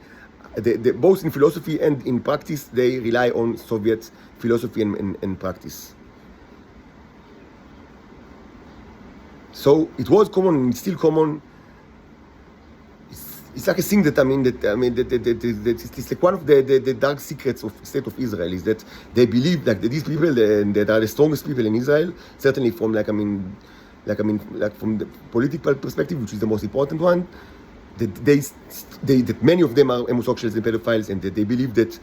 both in philosophy and in practice, they rely on Soviet philosophy and practice. So it was common, and it's still common. It's like a thing that it's like one of the dark secrets of the state of Israel, is that they believe that these people that are the strongest people in Israel, certainly from from the political perspective, which is the most important one. that many of them are homosexuals and pedophiles, and that they believe that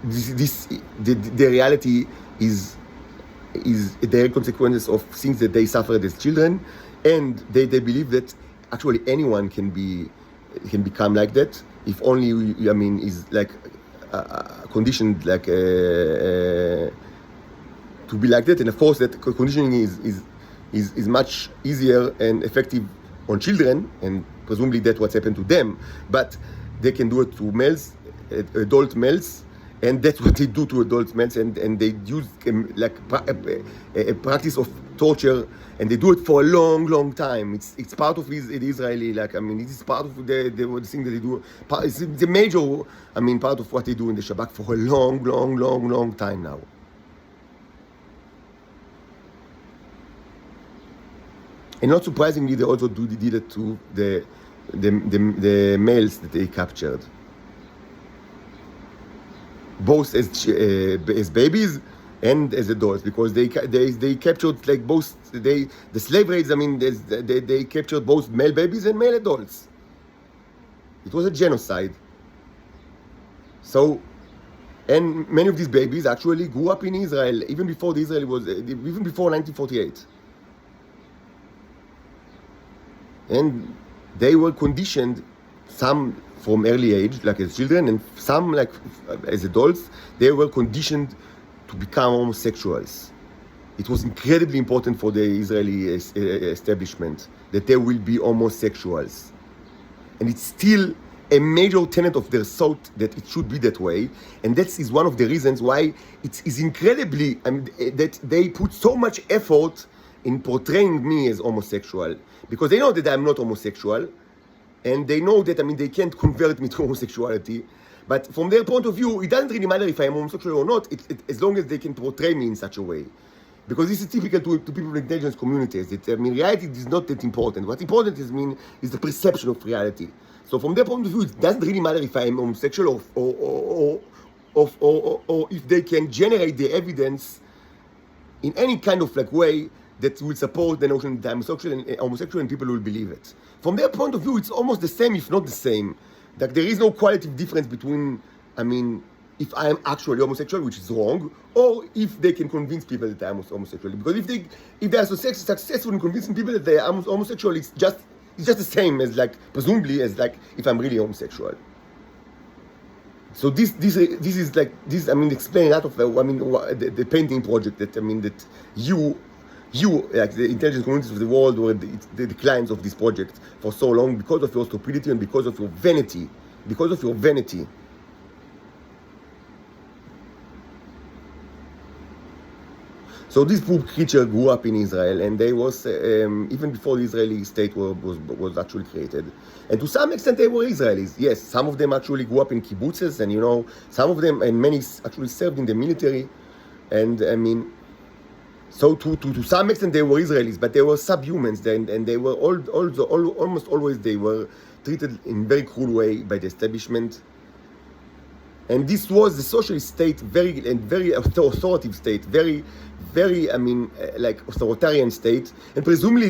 the reality is a direct consequences of things that they suffered as children, and they believe that actually anyone can become like that if only is like conditioned like to be like that. And of course that conditioning is much easier and effective on children, and presumably that's what's happened to them, but they can do it to males, adult males, and that's what they do to adult males, and they use like a practice of torture, and they do it for a long time. It's part of the Israeli, like it is part of the thing that they do. It's the major part of what they do in the Shabbat for a long time now. And not surprisingly, they also did it to the males that they captured, both as babies and as adults, because they captured like both the slave raids. They captured both male babies and male adults. It was a genocide. So, and many of these babies actually grew up in Israel even before even before 1948. And they were conditioned, some from early age, like as children, and some like as adults, they were conditioned to become homosexuals. It was incredibly important for the Israeli establishment that there will be homosexuals. And it's still a major tenet of their thought that it should be that way. And that is one of the reasons why it is incredibly, that they put so much effort in portraying me as homosexual, because they know that I'm not homosexual, and they know that they can't convert me to homosexuality. But from their point of view, it doesn't really matter if I'm homosexual or not, as long as they can portray me in such a way. Because this is typical to people in intelligence communities. Reality is not that important. What's important is the perception of reality. So from their point of view, it doesn't really matter if I'm homosexual or if they can generate the evidence in any kind of like way that will support the notion that I'm homosexual and people will believe it. From their point of view, it's almost the same, if not the same. Like there is no qualitative difference between, if I am actually homosexual, which is wrong, or if they can convince people that I am homosexual. Because if they are successful in convincing people that they are homosexual, it's just the same as presumably as if I'm really homosexual. So this is explaining a lot of the painting project that you, like the intelligence communities of the world, were the clients of this project for so long because of your stupidity and because of your vanity. So this poor creature grew up in Israel, and they was even before the Israeli state was actually created. And to some extent, they were Israelis. Yes, some of them actually grew up in kibbutzes, and some of them and many actually served in the military, and so to some extent they were Israelis, but they were subhumans, and they were almost always they were treated in a very cruel way by the establishment. And this was the socialist state, very authoritative state, very authoritarian state. And presumably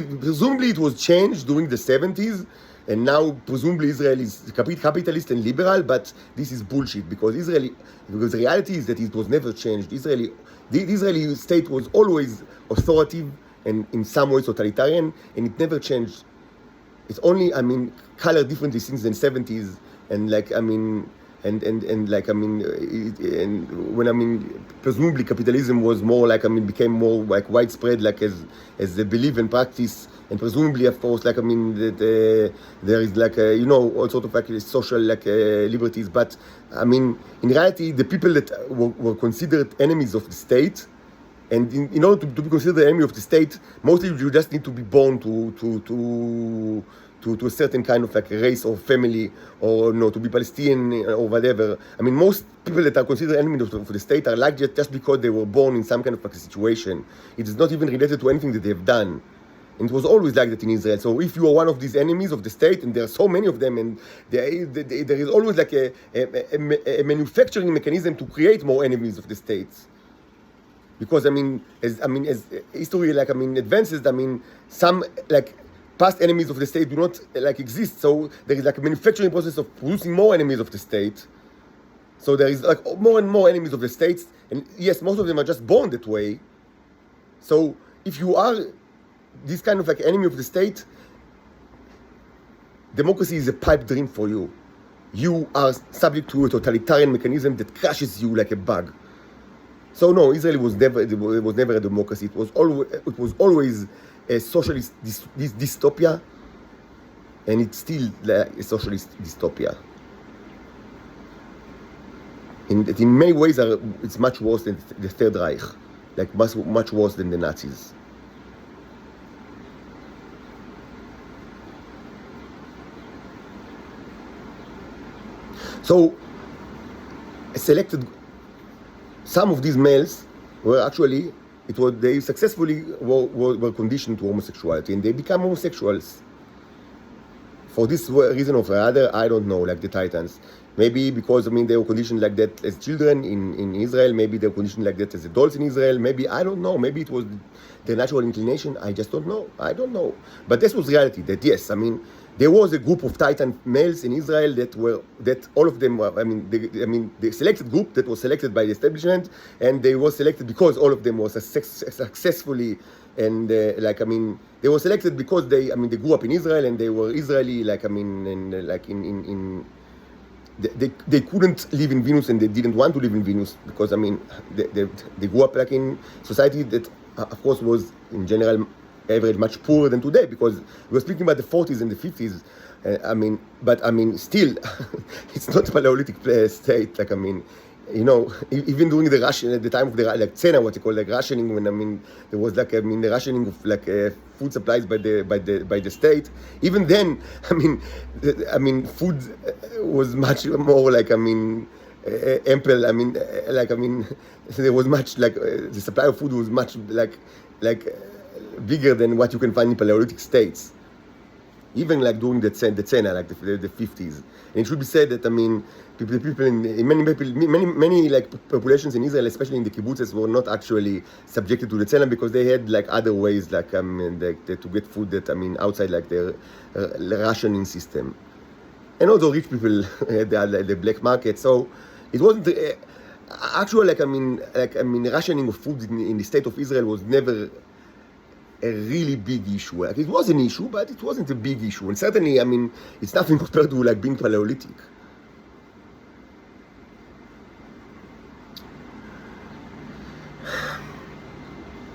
it was changed during the 70s, and now presumably Israel is capitalist and liberal. But this is bullshit, because the reality is that it was never changed. The Israeli state was always authoritative and in some ways totalitarian, and it never changed. It's only colored differently since the 70s, and when presumably capitalism was more became more widespread, as the belief and practice, and presumably of course there is all sort of social liberties, but in reality the people that were considered enemies of the state, and in order to be considered the enemy of the state, mostly you just need to be born to a certain kind of race or family, or to be Palestinian or whatever. Most people that are considered enemies of the state are just because they were born in some kind of situation. It is not even related to anything that they have done. And it was always like that in Israel. So if you are one of these enemies of the state, and there are so many of them, and there is always a manufacturing mechanism to create more enemies of the states. Because as history advances, some past enemies of the state do not like exist. So there is like a manufacturing process of producing more enemies of the state. So there is like more and more enemies of the states, and yes, most of them are just born that way. So if you are this kind of like enemy of the state, democracy is a pipe dream for you. You are subject to a totalitarian mechanism that crushes you like a bug. So no, Israel was never a democracy. It was always a socialist dystopia, and it's still a socialist dystopia. In many ways, it's much worse than the Third Reich, like much worse than the Nazis. So, some of these males were actually, they successfully were conditioned to homosexuality, and they become homosexuals. For this reason or for other, I don't know, like the Titans. Maybe because, they were conditioned like that as children in Israel. Maybe they were conditioned like that as adults in Israel. Maybe, I don't know. Maybe it was their natural inclination. I just don't know. I don't know. But this was reality, that yes, there was a group of Titan males in Israel that all of them were, the selected group that was selected by the establishment, and they were selected because all of them were successfully, and they were selected because they grew up in Israel and they were Israeli, they couldn't live in Venus, and they didn't want to live in Venus because they grew up like in society that of course was in general average much poorer than today, because we were speaking about the 40s and the 50s. Still, it's not a Paleolithic state. Even during the ration at the time of the Tzena, what you call rationing, when there was the rationing of food supplies by the state. Even then, food was much more ample. There was much the supply of food was much bigger than what you can find in Paleolithic states, even during the Tzena, the 50s. And it should be said that people in many populations in Israel, especially in the kibbutzes, were not actually subjected to the Tzena because they had other ways to get food that outside their rationing system. And also rich people had the black market. So it wasn't actual rationing of food in the state of Israel was never a really big issue. It was an issue, but it wasn't a big issue. And certainly, it's nothing compared to being Paleolithic.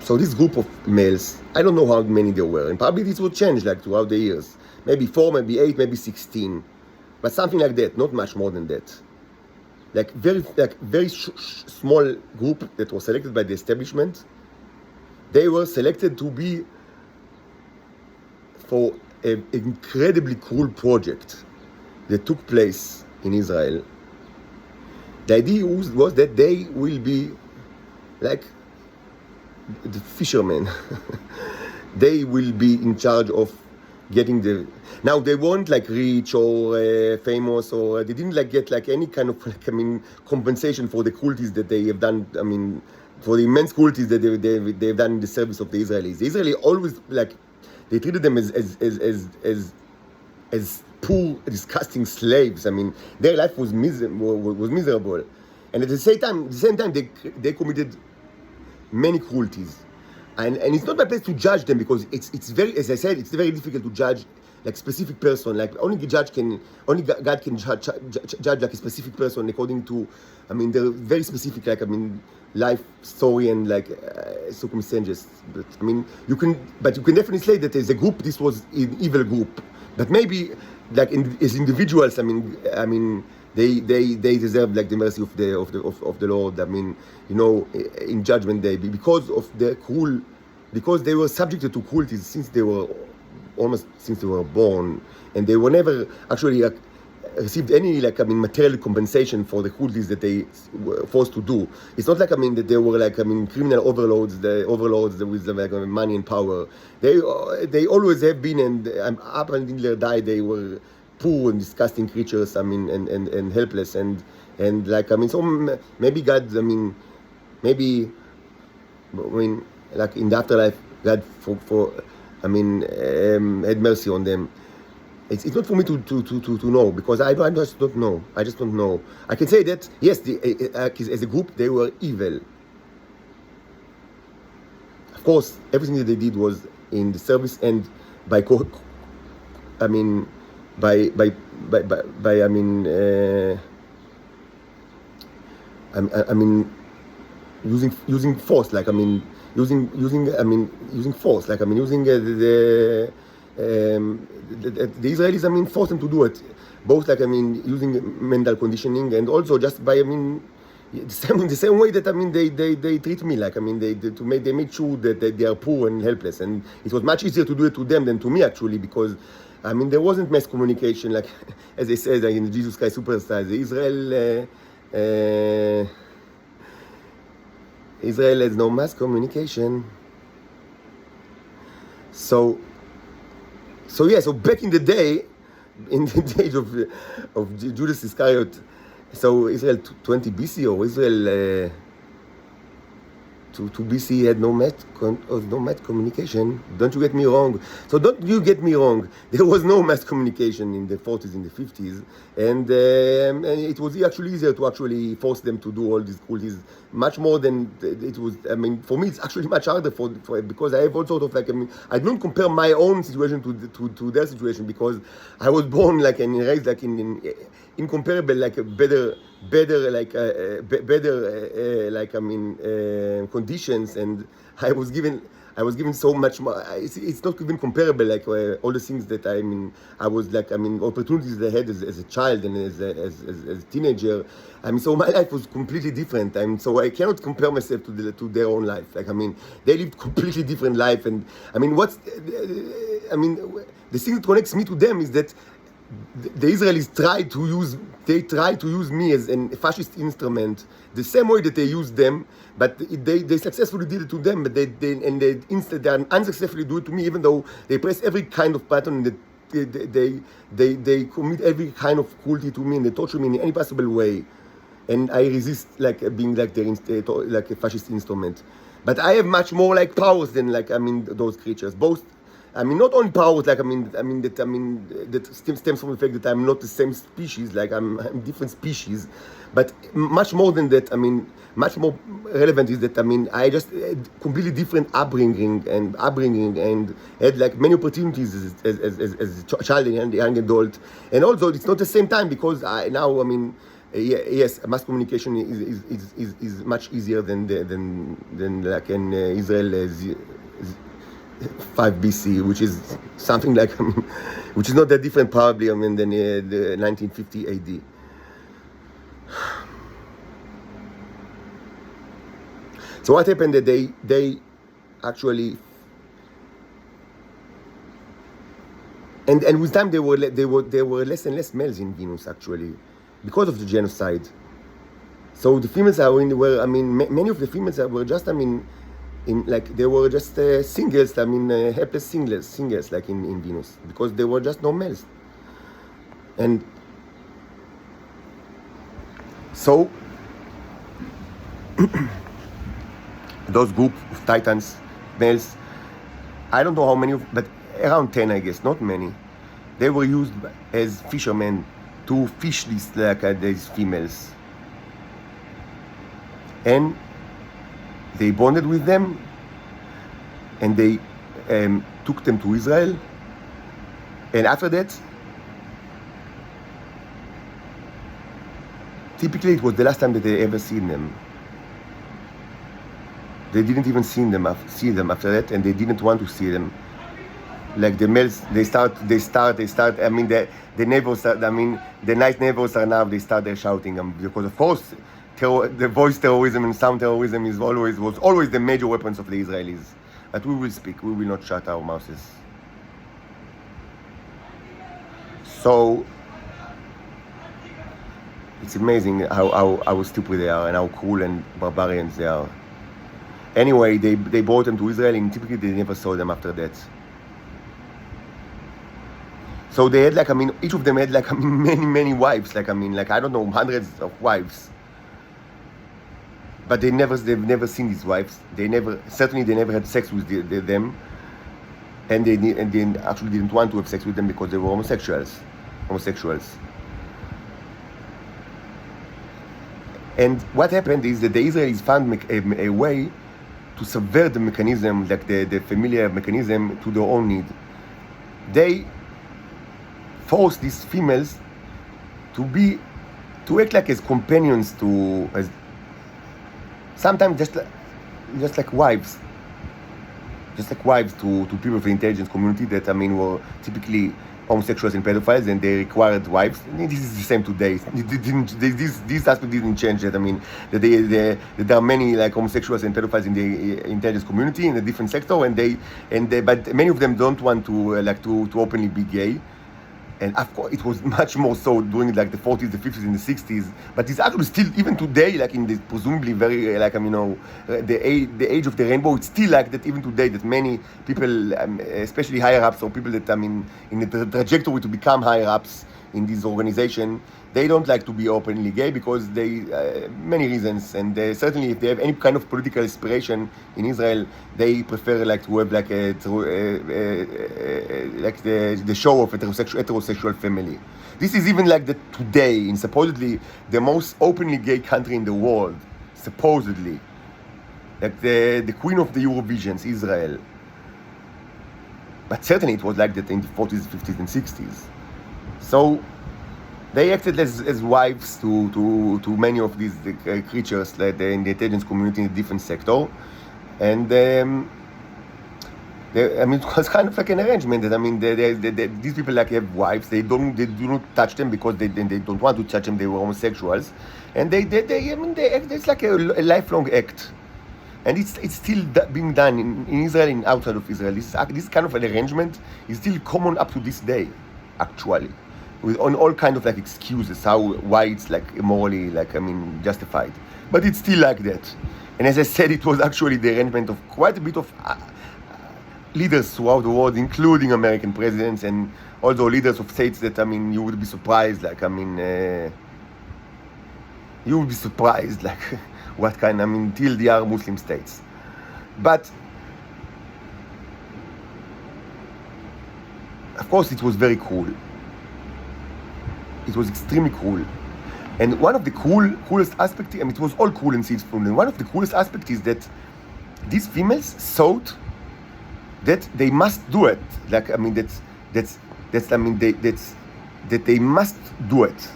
So this group of males, I don't know how many there were, and probably this will change throughout the years. Maybe 4, maybe 8, maybe 16, but something like that, not much more than that. Very small group that was selected by the establishment. They were selected to be for an incredibly cruel project that took place in Israel. The idea was that they will be like the fishermen. They will be in charge of getting now they weren't rich or famous, or they didn't get any kind of compensation for the cruelties that they have done. For the immense cruelties that they've done in the service of the Israelis. The Israelis always they treated them as poor, disgusting slaves. Their life was miserable, and at the same time they committed many cruelties. And it's not my place to judge them, because it's very, as I said, it's very difficult to judge specific person. Only God can judge a specific person according to, they're very specific, life story and circumstances. But you can definitely say that as a group, this was an evil group. But maybe as individuals, they deserve the mercy of the Lord. In Judgment Day, because they were subjected to cruelties since they were born, and they were never actually received any material compensation for the cruelties that they were forced to do. It's not that they were criminal overlords with money and power. They always have been, and up until their die, they were poor and disgusting creatures. And helpless, and so maybe God, in the afterlife, God had mercy on them. It's not for me to know, because I just don't know. I just don't know. I can say that yes, as a group they were evil. Of course, everything that they did was in the service and by using force, like using force, like using the Israelis forced them to do it, both like using mental conditioning and also just by the same way that they treat me, like they made sure that they are poor and helpless, and it was much easier to do it to them than to me, actually, because there wasn't mass communication, like as they said, like in the Jesus Christ Superstar, Israel has no mass communication. So back in the day, in the days of Judas Iscariot, so Israel 20 BC or Israel 2 BC had no mass communication. Don't you get me wrong. So don't you get me wrong. There was no mass communication in the 40s, in the 50s, and it was actually easier to actually force them to do all these cruelties, much more than it was. For me, it's actually much harder for because I have all sort of I don't compare my own situation to their situation, because I was born like and raised like in incomparable, like a better conditions, and I was given so much more. It's not even comparable, like all the things that I was like opportunities that I had as a child and as a teenager. So my life was completely different. So I cannot compare myself to their own life. Like they lived completely different life, and the thing that connects me to them is that the Israelis try to use me as a fascist instrument, the same way that they used them, but they successfully did it to them, but they unsuccessfully do it to me, even though they press every kind of pattern, that they commit every kind of cruelty to me, and they torture me in any possible way, and I resist like being like like a fascist instrument. But I have much more like powers than those creatures, both. Not only powers, like that stems from the fact that I'm not the same species, like I'm different species, but much more than that. Much more relevant is that I just had completely different upbringing and had like many opportunities as a child and young adult, and also it's not the same time, because yes, mass communication is much easier than like in Israel 5 BC, which is something like, which is not that different probably, than the 1950 AD. So what happened that they actually, and with time there were less and less males in Venus, actually, because of the genocide. So the females many of the females were just they were just singles, helpless singles, like in Venus, because there were just no males. And so those group of titans, males, I don't know how many, but around 10, I guess, not many, they were used as fishermen to fish these females. And they bonded with them, and they took them to Israel. And after that, typically it was the last time that they ever seen them. They didn't even see them after that, and they didn't want to see them. Like the males, they start. The neighbors, the nice neighbors are now. They start shouting because of course. The voice terrorism and sound terrorism was always the major weapons of the Israelis. But we will speak. We will not shut our mouths. So it's amazing how stupid they are and how cruel and barbarians they are. Anyway, they brought them to Israel, and typically they never saw them after that. So they had each of them had many wives. I don't know, hundreds of wives. But they've never seen these wives. They never had sex with them. and they actually didn't want to have sex with them because they were homosexuals. And what happened is that the Israelis found a way to subvert the mechanism, like the familiar mechanism, to their own need. They forced these females to act like as companions, as sometimes just like wives. Just like wives to people of the intelligence community that were typically homosexuals and pedophiles, and they required wives. This is the same today. This aspect didn't change. That that there are many like homosexuals and pedophiles in the intelligence community in a different sector, but many of them don't want to openly be gay. And of course, it was much more so during like the 40s, the 50s, and the 60s. But it's actually still, even today, like in the presumably very, the age of the rainbow, it's still like that even today, that many people, especially higher ups or people that in the trajectory to become higher ups in this organization, they don't like to be openly gay because they, many reasons, and certainly if they have any kind of political aspiration in Israel, they prefer like to have like the show of heterosexual family. This is even like that today in supposedly the most openly gay country in the world, supposedly, like the queen of the Eurovisions, Israel. But certainly it was like that in the 40s, 50s, and 60s. So they acted as wives to many of these creatures like in the intelligence community in a different sector, and it was kind of like an arrangement that these people like have wives. They do not touch them because they don't want to touch them. They were homosexuals, and they act. It's like a lifelong act, and it's still being done in Israel and outside of Israel. This kind of an arrangement is still common up to this day, actually, on all kind of like excuses why it's like morally justified, but it's still like that. And as I said, it was actually the arrangement of quite a bit of leaders throughout the world, including American presidents and also leaders of states that you would be surprised, you would be surprised what kind, till they are Muslim states. But of course it was very cruel. It was extremely cruel. And one of the coolest aspects, it was all cruel and seedful, and one of the coolest aspects is that these females thought that they must do it. That they must do it.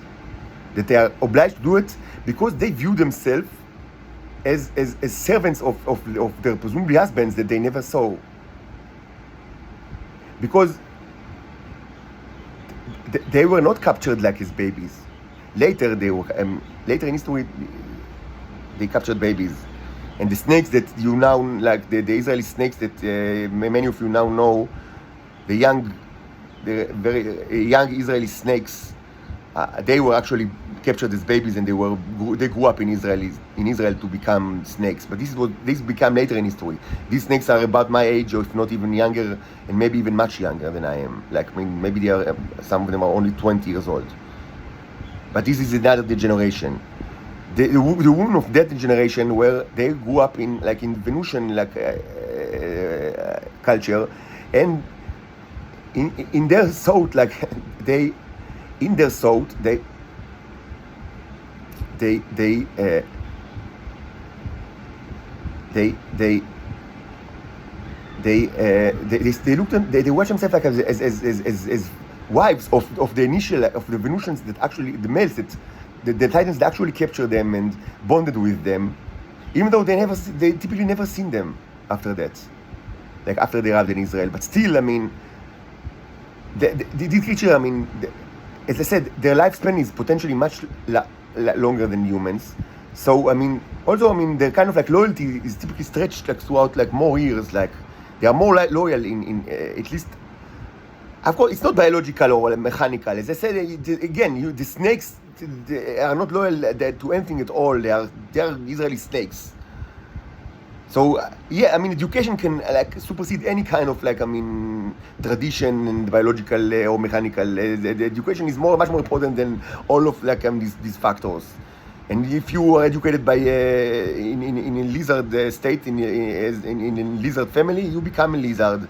That they are obliged to do it because they view themselves as servants of their presumably husbands that they never saw. Because they were not captured like as babies. Later in history, they captured babies, and the snakes that you now like the Israeli snakes that many of you now know, the very young Israeli snakes, they were actually captured as babies, and they grew up in Israel to become snakes. But this became later in history. These snakes are about my age, or if not even younger, and maybe even much younger than I am. Maybe they are. Some of them are only 20 years old. But this is another generation. The women of that generation, where they grew up in Venusian culture, and in their thought, they looked at, they watch themselves as wives of the initial of the Venusians, that actually the males that the Titans that actually captured them and bonded with them, even though they typically never seen them after that, after they arrived in Israel. But still, these creatures, as I said, their lifespan is potentially much longer than humans. So also their kind of loyalty is typically stretched throughout more years. They are more loyal in at least. Of course, it's not biological or mechanical. As I said again, the snakes, they are not loyal to anything at all. They are Israeli snakes. So education can supersede any kind of tradition and biological or mechanical. The education is much more important than all of these factors. And if you are educated by in a lizard state in a lizard family, you become a lizard.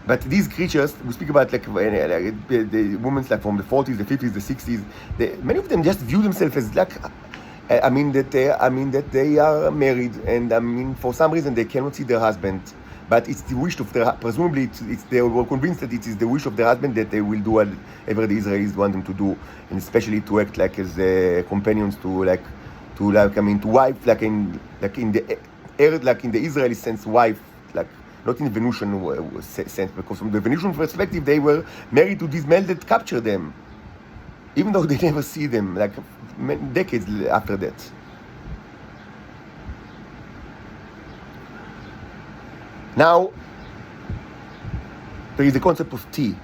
But these creatures, we speak about like the women like from the 40s, the 50s, the 60s. Many of them just view themselves as like, I mean that they are married, and I mean for some reason they cannot see their husband. But it's the wish of their, presumably they were convinced that it is the wish of their husband that they will do whatever the Israelis want them to do, and especially to act like as companions to wife, like in the Israeli sense, wife, like not in the Venusian sense, because from the Venusian perspective they were married to these men that captured them, even though they never see them, like decades after that. Now, there is the concept of tea.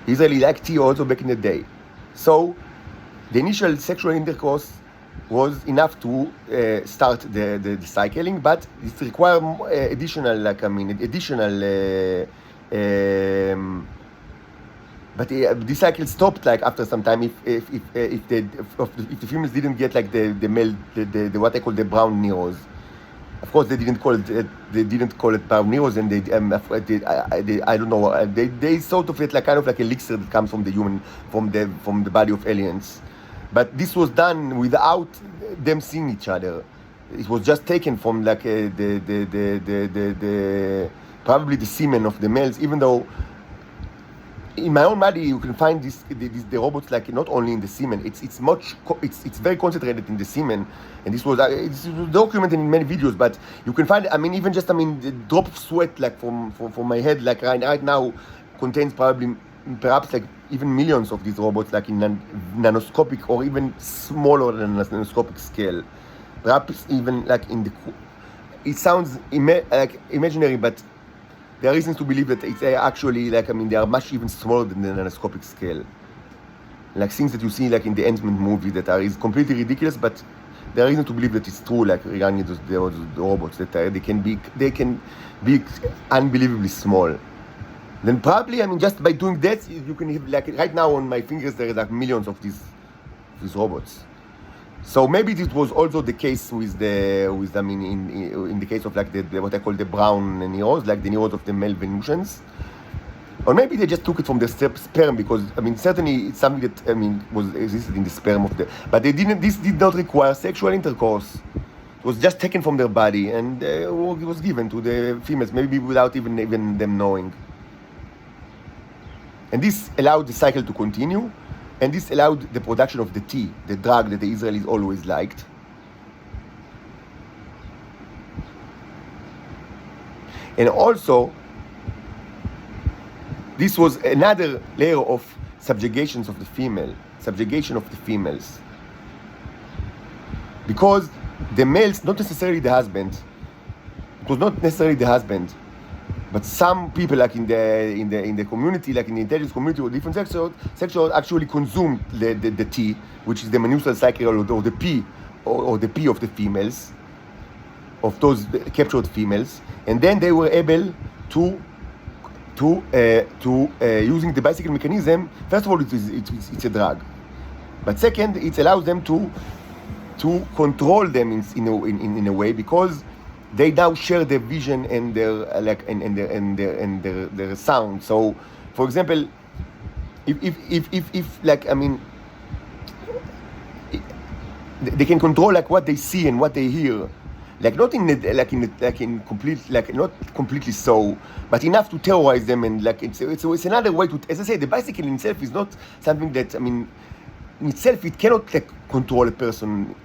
Israeli liked tea also back in the day. So, the initial sexual intercourse was enough to start the cycling, but it required additional, but the cycle stopped like after some time if the females didn't get like the male the what they call the brown neros. Of course, they didn't call it brown neros, and I don't know. They sort of it like kind of like elixir that comes from the human, from the body of aliens. But this was done without them seeing each other. It was just taken from like probably the semen of the males, even though in my own body you can find the robots like not only in the semen. It's very concentrated in the semen, and this was it's documented in many videos. But you can find, I mean, even just the drop of sweat like from my head like right now contains perhaps like even millions of these robots like in nanoscopic or even smaller than nanoscopic scale. Perhaps even like in the, it sounds like imaginary, but there are reasons to believe that it's actually like, I mean, they are much even smaller than the nanoscopic scale. Like things that you see like in the Ant-Man movie that is completely ridiculous, but there are reasons to believe that it's true, like regarding the robots, that they can be unbelievably small. Then probably, I mean, just by doing that, you can have, like right now on my fingers there are like millions of these robots. So maybe this was also the case with I mean in the case of like the what I call the brown neros, like the neros of the male Venusians, or maybe they just took it from the sperm, because I mean certainly it's something that I mean was existed in the sperm of the, but they didn't. This did not require sexual intercourse. It was just taken from their body and it was given to the females, maybe without even them knowing. And this allowed the cycle to continue. And this allowed the production of the tea, the drug that the Israelis always liked. And also, this was another layer of subjugation of the females. Because the males, not necessarily the husband, it was not necessarily the husband, but some people, like in the community, like in the intelligence community or different sectors, actually consumed the tea, which is the menstrual cycle or the pee, or the pee of the females, of those captured females, and then they were able to using the bicycle mechanism. First of all, it's a drug, but second, it allows them to control them in a way, because they now share their vision and their their sound. So, for example, if like I mean, they can control like what they see and what they hear, like not in complete, like not completely so, but enough to terrorize them, and like it's another way to, as I say, the bicycle in itself is not something that, I mean, in itself it cannot like control a person.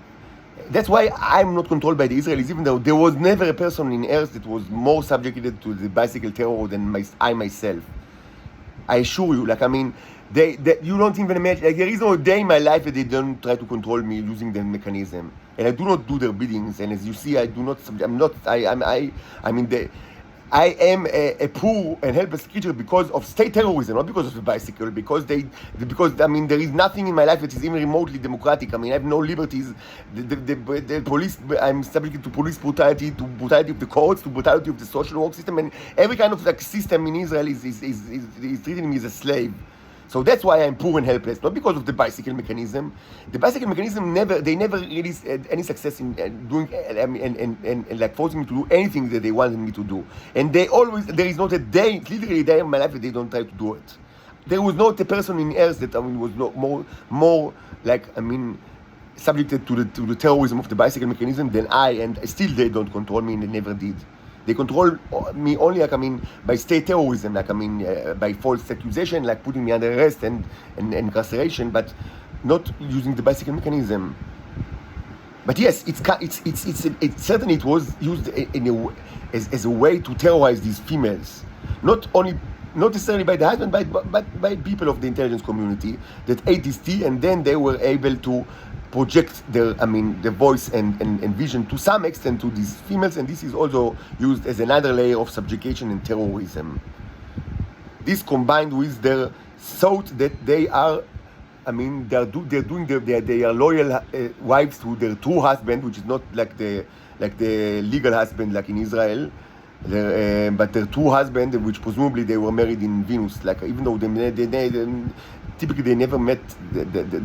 That's why I'm not controlled by the Israelis, even though there was never a person in Earth that was more subjected to the bicycle terror than I myself. I assure you, like, I mean, you don't even imagine, like, there is no day in my life that they don't try to control me using the mechanism. And I do not do their biddings, and as you see, I am a poor and helpless creature because of state terrorism, not because of the bicycle, because I mean, there is nothing in my life that is even remotely democratic. I mean, I have no liberties. The police, I'm subject to police brutality, to brutality of the courts, to brutality of the social work system, and every kind of like system in Israel is treating me as a slave. So that's why I'm poor and helpless, not because of the bicycle mechanism. The bicycle mechanism never really had any success in doing and like forcing me to do anything that they wanted me to do. And there is not a day, literally a day in my life that they don't try to do it. There was not a person in earth that was not more like subjected to the terrorism of the bicycle mechanism than I, and still they don't control me, and they never did. They control me only by state terrorism, by false accusation, like putting me under arrest and incarceration, but not using the bicycle mechanism. But yes, it certainly it was used as a way to terrorize these females, not necessarily by the husband, but by people of the intelligence community that ate this tea, and then they were able to project their voice and vision to some extent to these females, and this is also used as another layer of subjugation and terrorism. This combined with their thought that they are they are loyal wives to their true husband, which is not like the legal husband like in Israel, but their true husband, which presumably they were married in Venus, like even though typically they never met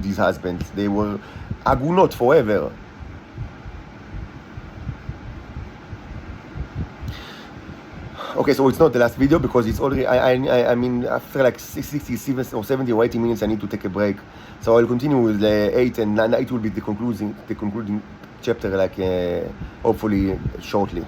these husbands. They were agunot forever. Okay, so it's not the last video because it's already, after like 60 or 70 or 80 minutes I need to take a break. So I'll continue with 8 and 9. It will be the concluding chapter, hopefully shortly.